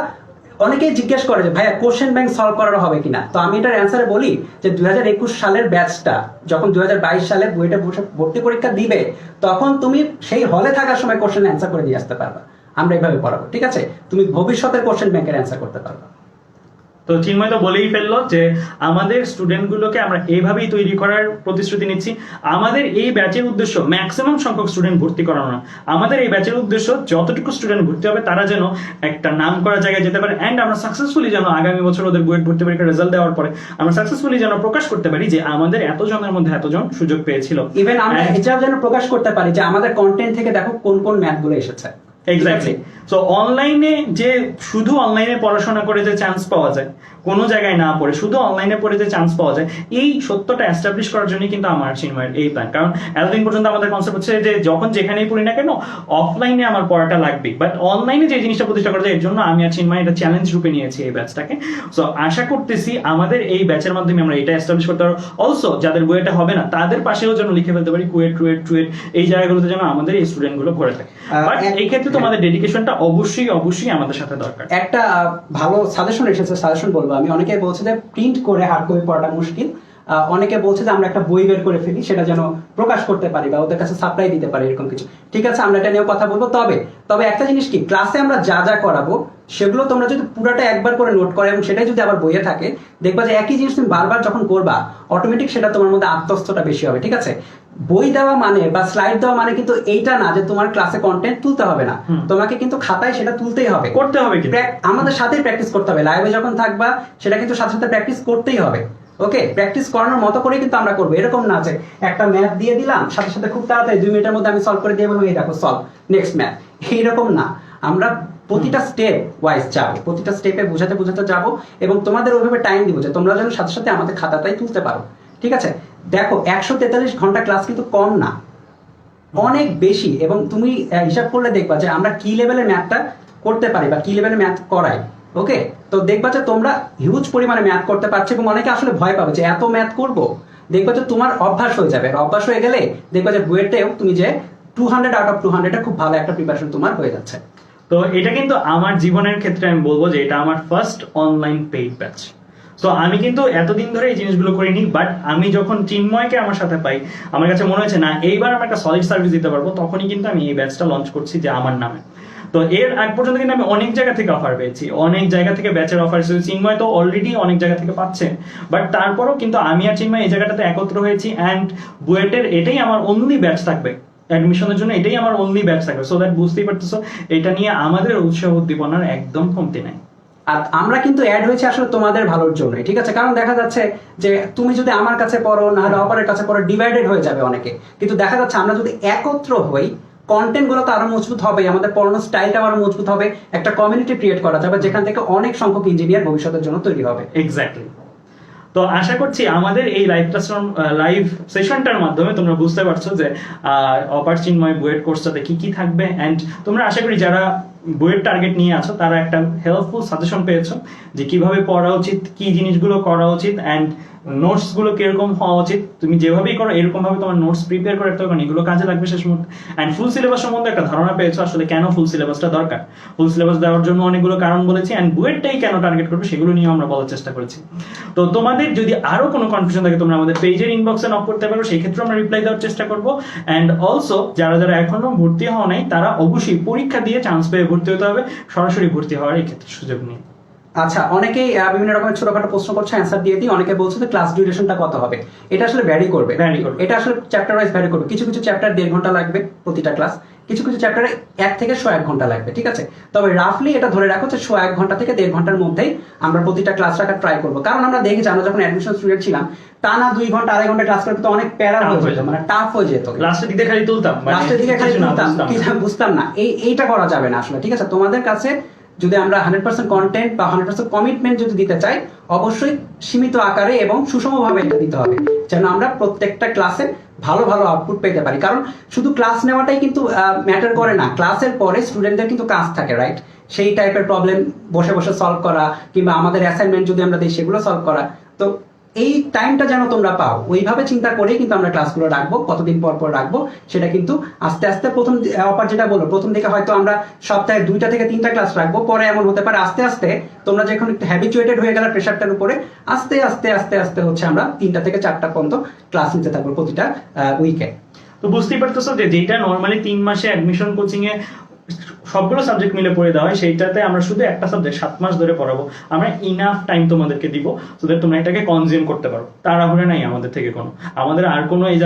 অনেকেই জিজ্ঞেস করে যে ভাইয়া কোশ্চেন ব্যাংক সলভ করানো হবে কিনা। তো আমি এটার অ্যান্সারে বলি যে 2021 সালের ব্যাচটা যখন 2022 সালে বইটা ভর্তি পরীক্ষা দিবে তখন তুমি সেই হলে থাকার সময় কোশ্চেন অ্যান্সার করে দিয়ে আসতে পারবা, আমরা এইভাবে পড়াবো, ঠিক আছে? তুমি ভবিষ্যতের কোশ্চেন ব্যাংকের অ্যান্সার করতে পারবা। তো চিন্ময় তো বলেই ফেললো যে আমাদের স্টুডেন্টগুলোকে আমরা এইভাবেই তৈরি করার প্রতিশ্রুতি নিচ্ছি। আমাদের এই ব্যাচের উদ্দেশ্য ম্যাক্সিমাম সংখ্যক স্টুডেন্ট ভর্তি করানো না, আমাদের এই ব্যাচের উদ্দেশ্য যতটুকু স্টুডেন্ট ভর্তি হবে তারা যেন একটা নাম করা জায়গায় যেতে পারে, অ্যান্ড আমরা সাকসেসফুলি যেন আগামী বছর ওদের বুয়েট ভর্তি পরীক্ষার রেজাল্ট দেওয়ার পরে আমরা সাকসেসফুলি যেন প্রকাশ করতে পারি যে আমাদের এতজনের মধ্যে এতজন সুযোগ পেয়েছিল। ইভেন আমরা এটাও যেন প্রকাশ করতে পারি যে আমাদের কন্টেন্ট থেকে দেখো কোন কোন ম্যাথগুলো এসেছে। এক্স্যাক্টলি। সো অনলাইনে যে শুধু অনলাইনে পড়াশোনা করে যে চান্স পাওয়া যায়, কোনো জায়গায় না পড়ে শুধু অনলাইনে পড়ে যে চান্স পাওয়া যায়, এই সত্যটা এস্টাবলিশ করার জন্য কিন্তু আমার চিন্ময়ের এই প্ল্যান। কারণ এতদিন পর্যন্ত আমাদের কনসেপ্ট হচ্ছে যে যখন যেখানেই পড়ি না কেন অফলাইনে আমার পড়াটা লাগবে, বাট অনলাইনে যে জিনিসটা প্রতিষ্ঠা করা যায় এর জন্য আমি আর চিন্ময় এটা চ্যালেঞ্জ রূপে নিয়েছি এই ব্যাচটাকে। সো আশা করতেছি আমাদের এই ব্যাচের মাধ্যমে আমরা এটা এস্টাবলিশ করতে পারবো। অলসো যাদের বইটা হবে না তাদের পাশেও যেন লিখে ফেলতে পারি কুয়েট টুয়েট টুয়েট, এই জায়গাগুলোতে যেন আমাদের এই স্টুডেন্টগুলো ভরে থাকে। বাট এই ক্ষেত্রে তোমাদের ডেডিকেশনটা অবশ্যই অবশ্যই আমাদের সাথে দরকার। একটা ভালো সাজেশন এসেছে, সাজেশন বলবো আমি, অনেকে বলছে যে প্রিন্ট করে হার্ড কপি পড়াটা মুশকিল, অনেকে বলছে যে আমরা একটা বই বের করে ফেলি সেটা যেন প্রকাশ করতে পারি বা ওদের কাছে সাপ্লাই দিতে পারি, এরকম কিছু। ঠিক আছে, আমরা এটা নিয়েও কথা বলবো। তবে একটা জিনিস কি, ক্লাসে আমরা যা যা করাবো সেগুলো তোমরা যদি পুরোটা একবার করে নোট করো এবং সেটাই যদি আবার বইয়ে থাকে, দেখবা যে একই জিনিস তুমি বারবার যখন করবা অটোমেটিক সেটা তোমার মধ্যে আত্মস্থটা বেশি হবে, ঠিক আছে? বই দেওয়া মানে বা স্লাইড দেওয়া মানে কিন্তু এইটা না যে তোমার ক্লাসে কন্টেন্ট তুলতে হবে না, তোমাকে কিন্তু খাতায় সেটা তুলতেই হবে, করতে হবে, আমাদের সাথেই প্র্যাকটিস করতে হবে। লাইভে যখন থাকবা সেটা কিন্তু সাথে সাথে প্র্যাকটিস করতেই হবে। ওকে, প্র্যাকটিস করানোর মতো করে কিন্তু আমরা করবো, এরকম না যে একটা ম্যাথ দিয়ে দিলাম সাথে সাথে খুব তাড়াতাড়ি 2 মিনিটের মধ্যে আমি সলভ করে দিয়ে বলবো এই দেখো সলভ নেক্সট ম্যাথ, এইরকম না। আমরা প্রতিটা স্টেপ ওয়াইজ যাবো, প্রতিটা স্টেপে বোঝাতে বোঝাতে যাবো এবং তোমাদের ওইভাবে টাইম দিব যে তোমরা যেন সাথে সাথে আমাদের খাতাটাই তুলতে পারো, ঠিক আছে? দেখো 143 ঘন্টা ক্লাস কিন্তু কম না, অনেক বেশি। এবং তুমি হিসাব করলে দেখবা যে আমরা কি লেভেলের ম্যাথটা করতে পারি বা কি লেভেলে ম্যাথ করাই, ওকে? তো দেখবা যে তোমরা হিউজ পরিমাণে ম্যাথ করতে পারছো এবং অনেকে আসলে ভয় পাবে যে এত ম্যাথ করব। দেখবা যে তোমার অভ্যাস হয়ে যাবে, আর অভ্যাস হয়ে গেলে দেখবা যে বুয়েটেও তুমি যে 200 আউট অফ 200 খুব ভালো একটা প্রিপারেশন তোমার হয়ে যাচ্ছে। তো এটা কিন্তু আমার জীবনের ক্ষেত্রে আমি বলবো যে এটা আমার ফার্স্ট অনলাইন পেইড ব্যাচ। তো আমি কিন্তু এতদিন ধরে এই জিনিসগুলো করিনি, বাট আমি যখন চিন্ময়কে আমার সাথে পাই, আমার কাছে মনে হয়েছে না এইবার আমি একটা সলিড সার্ভিস দিতে পারবো, তখনই কিন্তু আমি এই ব্যাচটা লঞ্চ করছি যে আমার নামে। তো এর আগ পর্যন্ত কিন্তু আমি অনেক জায়গা থেকে অফার পেয়েছি, অনেক জায়গা থেকে ব্যাচের অফার এসেছে, চিন্ময় তো অলরেডি অনেক জায়গা থেকে পাচ্ছে, বাট তারপরও কিন্তু আমি আর চিন্ময় এই জায়গাটাতে একত্র হয়েছি। অ্যান্ড বুয়েটের এটাই আমার অনলি ব্যাচ থাকবে অ্যাডমিশনের জন্য, এটাই আমার অনলি ব্যাচ থাকবে। সো দ্যাট বুঝতেই পারতেছো এটা নিয়ে আমাদের উৎসাহ উদ্দীপনার একদম কমতি নাই। আর আমরা কিন্তু অ্যাড হয়েছে আসলে তোমাদের ভালোর জন্যই, ঠিক আছে? কারণ দেখা যাচ্ছে যে তুমি যদি আমার কাছে পড়ো না হলে অপরের কাছে পড়ো, ডিভাইডেড হয়ে যাবে অনেকে। কিন্তু দেখা যাচ্ছে আমরা যদি একত্র হই, কন্টেন্ট গুলো তো আরো মজবুত হবে, আমাদের পড়ানোর স্টাইলটা আরো মজবুত হবে, একটা কমিউনিটি ক্রিয়েট করা যাবে যেখান থেকে অনেক সংখ্যক ইঞ্জিনিয়ার ভবিষ্যতের জন্য তৈরি হবে। এক্স্যাক্টলি। তো আশা করছি আমাদের এই লাইভ সেশনটার মাধ্যমে তোমরা বুঝতে পারছো যে অপার চিন্ময় বুয়েট কোর্সটাতে কি কি থাকবে। অ্যান্ড তোমরা আশা করি যারা বুয়েট টার্গেট নিয়ে আছো তারা একটা হেল্পফুল সাজেশন পেয়েছো যে কিভাবে পড়া উচিত, কি জিনিসগুলো করা উচিত, অ্যান্ড নোটস গুলো কিরকম হওয়া উচিত। তুমি যেভাবেই করো এরকম ভাবে তোমার নোটস প্রিপেয়ার করে রাখতে হবে, কারণ এগুলো কাজে লাগবে শেষ মুহূর্তে। অ্যান্ড ফুল সিলেবাস সম্বন্ধে একটা ধারণা পেয়েছো আসলে কেন ফুল সিলেবাসটা দরকার। ফুল সিলেবাস দেওয়ার জন্য অনেকগুলো কারণ বলেছি, অ্যান্ড বুয়েটটাই কেন টার্গেট করবে সেগুলো নিয়ে আমরা বলার চেষ্টা করেছি। তো তোমাদের যদি আরো কোনো কনফিউশন থাকে তোমরা আমাদের পেজের ইনবক্সে নক করতে পারো, সেই ক্ষেত্রে আমরা রিপ্লাই দেওয়ার চেষ্টা করবো। অ্যান্ড অলসো যারা যারা এখনো ভর্তি হওয়া নাই তারা অবশ্যই পরীক্ষা দিয়ে চান্স পেয়ে ভর্তি হতে হবে, সরাসরি ভর্তি হওয়ার এই ক্ষেত্রে সুযোগ নেই। আচ্ছা, অনেকেই বিভিন্ন রকমের ছোটখাটো প্রশ্ন করছে, অ্যান্সার দিয়ে দিই। অনেকে বলছে যে ক্লাস ডিউরেশনটা কত হবে। এটা আসলে ভ্যারি করবে, এটা আসলে চ্যাপ্টার ওয়াইজ ভ্যারি করবে। কিছু কিছু চ্যাপ্টার 1.5 ঘন্টা লাগবে প্রতিটা ক্লাস, কিছু কিছু চ্যাপ্টারে 1 থেকে 1 ঘন্টা লাগবে, ঠিক আছে? তবে রাফলি এটা ধরে রাখো যে 1 ঘন্টা থেকে 1.5 ঘন্টার মধ্যেই আমরা প্রতিটা ক্লাস রাখার ট্রাই করবো। কারণ আমরা দেখেছি আমরা যখন অ্যাডমিশন স্টুডেন্ট ছিলাম, টানা 2 ঘন্টা 2.5 ঘন্টা ক্লাস করতে তো অনেক প্যারা হয়ে যেত, মানে টাফ হয়ে যেত। লাস্টের দিকে খালি তুলতাম, বুঝতাম না। এইটা করা যাবে না আসলে, ঠিক আছে? তোমাদের কাছে যদি আমরা 100% কন্টেন্ট বা 100% কমিটমেন্ট যদি দিতে চাই, অবশ্যই সীমিত আকারে এবং সুষমভাবে এটা দিতে হবে, যেন আমরা প্রত্যেকটা ক্লাসে ভালো ভালো আউটপুট পেতে পারি। কারণ শুধু ক্লাস নেওয়াটাই কিন্তু ম্যাটার করে না, ক্লাসের পরে স্টুডেন্টদের কিন্তু কাজ থাকে, রাইট? সেই টাইপের প্রবলেম বসে বসে সলভ করা, কিংবা আমাদের অ্যাসাইনমেন্ট যদি আমরা দিই সেগুলো সলভ করা। তো এই টাইমটা যেন তোমরা পাও, ওইভাবে চিন্তা করেই কিন্তু আমরা ক্লাসগুলো রাখবো, কতদিন পর পর রাখবো সেটা কিন্তু আস্তে আস্তে। প্রথম অপার যেটা বললো, প্রথম দিকে হয়তো আমরা সপ্তাহে 2টা থেকে 3টা ক্লাস রাখবো, পরে এমন হতে পারে আস্তে আস্তে তোমরা যখন একটু হ্যাবিচুয়েটেড হয়ে গেলে প্রেশারটার উপরে, আস্তে আস্তে আস্তে আস্তে হচ্ছে আমরা 3টা থেকে 4টা পর্যন্ত ক্লাস নিতে থাকবো প্রতিটা উইকে। তো বুঝতেই পারতেছো যে যেটা নর্মালি 3 মাসে অ্যাডমিশন কোচিং এ সবগুলো সাবজেক্ট মিলে পড়ে দেওয়া হয়, সেইটাতে আমরা শুধু একটা সাবজেক্ট 7 মাস ধরে পড়াবো। আমরা ইনাফ টাইম তোমাদেরকে দিব সো দ্যাট তোমরা এটাকে কনজিউম করতে পারো। তাড়াহুড়া নাই আমাদের থেকে কোনো, আমাদের আর কোনো এই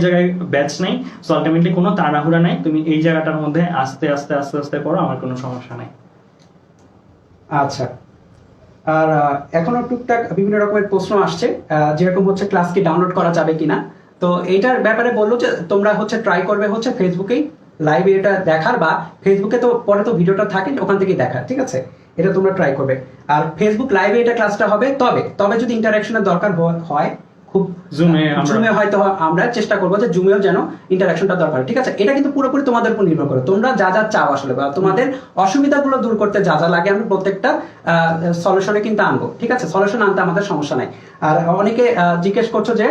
জায়গায় ব্যাচ নাই। সো আলটিমেটলি কোনো তাড়াহুড়া নাই, তুমি এই জায়গাটার মধ্যে আস্তে আস্তে আস্তে আস্তে পড়ো, আমার কোনো সমস্যা নাই। আচ্ছা, আর এখনো টুকটাক বিভিন্ন রকমের প্রশ্ন আসছে, যেরকম হচ্ছে ক্লাস কি ডাউনলোড করা যাবে কিনা। তো এইটার ব্যাপারে বললো যে তোমরা হচ্ছে ট্রাই করবে হচ্ছে ফেসবুকেই লাইভে এটা দেখার, বা ফেসবুকে তো পরে তো ভিডিওটা থাকে ওখান থেকেই দেখার, ঠিক আছে? এটা তোমরা ট্রাই করবে। আর ফেসবুক লাইভে এটা ক্লাসটা হবে, তবে যদি ইন্টারাকশনের দরকার হয়, খুব জুমে হয়তো আমরা চেষ্টা করবো যে জুমেও যেন ইন্টারাকশনটা দরকার, ঠিক আছে? এটা কিন্তু পুরোপুরি তোমাদের উপর নির্ভর করে, তোমরা যা যা চাও আসলে, বা তোমাদের অসুবিধাগুলো দূর করতে যা যা লাগে আমরা প্রত্যেকটা সলিউশনে কিন্তু আনবো, ঠিক আছে? সলিউশন আনতে আমাদের সমস্যা নাই। আর অনেকে জিজ্ঞেস করছো যে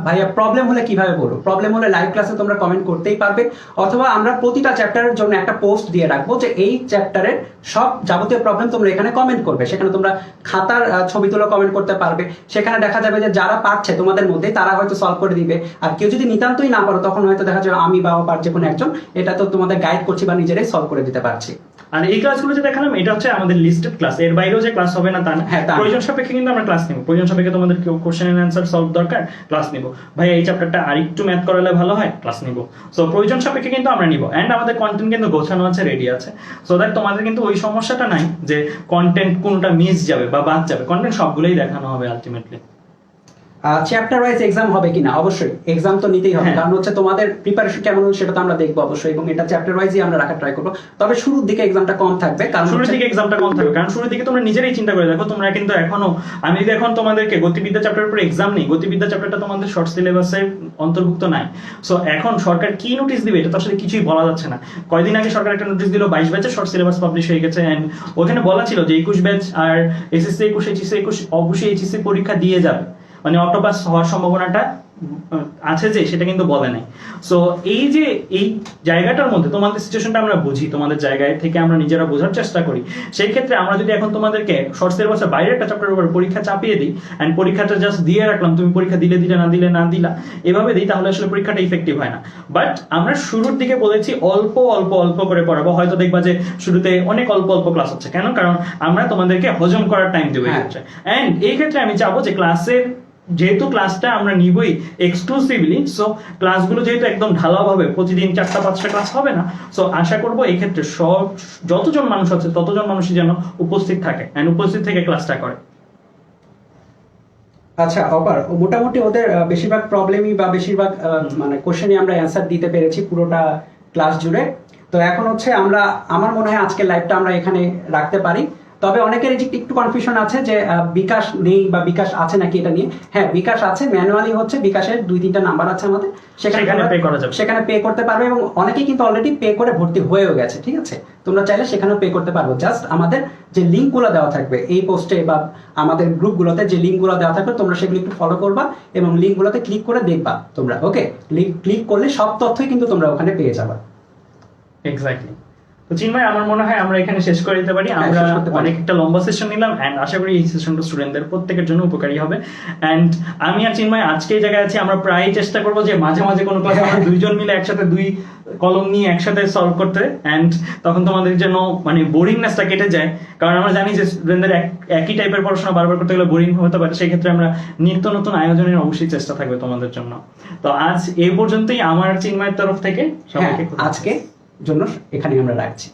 ভাইয়া প্রবলেম হলে কিভাবে বলবো। প্রবলেম হলে লাইভ ক্লাসে তোমরা কমেন্ট করতেই পারবে, অথবা আমরা প্রতিটা চ্যাপ্টারের জন্য একটা পোস্ট দিয়ে রাখবো যে এই চ্যাপ্টারের সব যাবতীয় প্রবলেম তোমরা এখানে কমেন্ট করবে। সেখানে তোমরা খাতার ছবি তুলে কমেন্ট করতে পারবে, সেখানে দেখা যাবে যে যারা পারছে তোমাদের মধ্যে তারা হয়তো সলভ করে দিবে। আর কেউ যদি নিতান্তই না পারো তখন হয়তো দেখা যাবে আমি বা অপার যে কোনো একজন এটা তো তোমাদের গাইড করছি বা নিজেরাই সলভ করে দিতে পারছি। আর এই ক্লাসগুলো যে দেখালাম এটা হচ্ছে আমাদের লিস্টেড ক্লাস, এর বাইরেও যে ক্লাস হবে না তা না। প্রয়োজন সাপেক্ষে কিন্তু আমরা ক্লাস নিব, প্রয়োজন সাপেক্ষে তোমাদের কোশ্চেন এন্ড অ্যান্সার সলভ দরকার, ক্লাস নিব। ভাই এই চ্যাপ্টারটা আরেকটু ম্যাথ করালে ভালো হয়, ক্লাস নিব। সো প্রয়োজন সাপেক্ষে কিন্তু আমরা নিব। এন্ড আমাদের কন্টেন্ট কিন্তু গোছানো আছে, রেডি আছে, সো দ্যাট তোমাদের কিন্তু ওই সমস্যাটা নাই যে কন্টেন্ট কোনটা মিস যাবে বা বাদ যাবে। কন্টেন্ট সবগুলোই দেখানো হবে আলটিমেটলি। চ্যাপ্টার ওয়াইজ এক্সাম হবে কিনা, অবশ্যই এক্সাম তো নিতেই হবে, হ্যাঁ। কারণ হচ্ছে তোমাদের প্রিপারেশন কেমন হলো সেটা তো আমরা দেখবো অবশ্যই, এবং এটা চ্যাপ্টার ওয়াইজই আমরা রাখার ট্রাই করবো। তবে শুরুর দিকে এক্সামটা কম থাকবে, কারণ শুরুর হচ্ছে- দিকে এক্সামটা কম থাকবে, কারণ শুরুর দিকে তোমরা নিজেরাই চিন্তা করে দেখো, তোমরা কিন্তু এখনো, আমি যদি এখন তোমাদেরকে গতিবিদ্যা চ্যাপ্টারের উপর এক্সাম নেই, গতিবিদ্যা চ্যাপ্টারটা তোমাদের শর্ট সিলেবাসে অন্তর্ভুক্ত নাই। সো এখন সরকার কি নোটিশ দিবে এটা তো আসলে কিছুই বলা যাচ্ছে না। কয়দিন আগে সরকার একটা নোটিশ দিল 22 ব্যাচের শর্ট সিলেবাস পাবলিশ হয়ে গেছে, এন্ড ওখানে বলা ছিল যে 21 ব্যাচ আর এসএসসি 21 এইচএসসি 21 অবশ্যই এইচএসসি পরীক্ষা দিয়ে যাবে, মানে অক্টোপাস হওয়ার সম্ভাবনাটা আছে, যে সেটা কিন্তু বলে নাই। সো এই যে এই জায়গাটার মধ্যে তোমাদের সিচুয়েশনটা আমরা বুঝি, তোমাদের জায়গায় থেকে আমরা নিজেরা বোঝার চেষ্টা করি। সেই ক্ষেত্রে আমরা যদি এখন তোমাদেরকে শর্ট সিলেবাসের বাইরে একটা চ্যাপ্টারের উপর পরীক্ষা চাপিয়ে দিই, এন্ড পরীক্ষাটা জাস্ট দিয়ে রাখলাম, তুমি পরীক্ষা দিলে দিলে না দিলে না দিলা, এভাবে দিই, তাহলে আসলে পরীক্ষাটা ইফেক্টিভ হয় না। বাট আমরা শুরুর দিকে বলেছি অল্প অল্প অল্প করে পড়াবো, হয়তো দেখবা যে শুরুতে অনেক অল্প অল্প ক্লাস হচ্ছে, কেন? কারণ আমরা তোমাদেরকে হজম করার টাইম দেবো এই হ্যাঁ। ক্ষেত্রে। এন্ড এই ক্ষেত্রে আমি চাবো যে ক্লাসের, যেহেতু ক্লাসটা আমরা নিবই এক্সক্লুসিভলি, সো ক্লাসগুলো যেহেতু একদম ঢালাওভাবে প্রতিদিন 4টা-5টা ক্লাস হবে না, সো আশা করব এই ক্ষেত্রে সব যতজন মানুষ আছে ততজন মানুষই যেন উপস্থিত থাকে এন্ড উপস্থিত থেকে ক্লাসটা করে। আচ্ছা অপার, মোটামুটি ওদের বেশিরভাগ প্রবলেমই বা বেশিরভাগ মানে কোশ্চেনই আমরা অ্যান্সার দিতে পেরেছি পুরোটা ক্লাস জুড়ে। তো এখন হচ্ছে আমরা, আমার মনে হয় আজকের লাইভটা আমরা এখানে রাখতে পারি। তবে অনেকের এই যে একটু কনফিউশন আছে যে বিকাশ নেই বা বিকাশ আছে নাকি এটা নিয়ে। হ্যাঁ, বিকাশ আছে, ম্যানুয়ালি হচ্ছে বিকাশের 2-3টা নাম্বার আছে আমাদের, সেখানে তোমরা- pay করা যাবে। সেখানে পে করতে পারবে, এবং অনেকেই কিন্তু অলরেডি পে করে ভর্তি হয়েও গেছে, ঠিক আছে? তোমরা চাইলে সেখানেও পে করতে পারবো, জাস্ট আমাদের যে লিঙ্কগুলো দেওয়া থাকবে এই পোস্টে বা আমাদের গ্রুপগুলোতে যে লিঙ্কগুলো দেওয়া থাকবে তোমরা সেগুলো একটু ফলো করবা এবং লিঙ্কগুলোতে ক্লিক করে দেখবা তোমরা, ওকে? লিঙ্ক ক্লিক করলে সব তথ্যই কিন্তু তোমরা ওখানে পেয়ে যাবে। এক্স্যাক্টলি। তো চিন্ময়, আমার মনে হয় আমরা এখানে শেষ করে দিতে পারি। হ্যাঁ, আমরা শেষ করতে পারি। অনেক একটা লম্বা সেশন নিলাম, এন্ড আশা করি এই সেশনটা স্টুডেন্টদের প্রত্যেকের জন্য উপকারী হবে। এন্ড আমি আর চিন্ময় আজকে এই জায়গায় আছি, আমরা প্রায় চেষ্টা করবো যে মাঝে মাঝে কোনো ক্লাস আমরা দুইজন মিলে একসাথে 2 কলম নিয়ে একসাথে সলভ করতে, এন্ড তখন তোমাদের জন্য মানে বোরিংনেসটা কেটে যায়, কারণ আমরা জানি যে স্টুডেন্টদের একই টাইপের পড়াশোনা বারবার করতে গেলে বোরিং হতে পারে। সেই ক্ষেত্রে আমরা নিত্য নতুন আয়োজনের অবশ্যই চেষ্টা থাকবে তোমাদের জন্য। তো আজ এই পর্যন্তই আমার চিন্ময়ের তরফ থেকে হ্যাঁ, সবাইকে খুব আজকে জন্য এখানে আমরা রাখছি।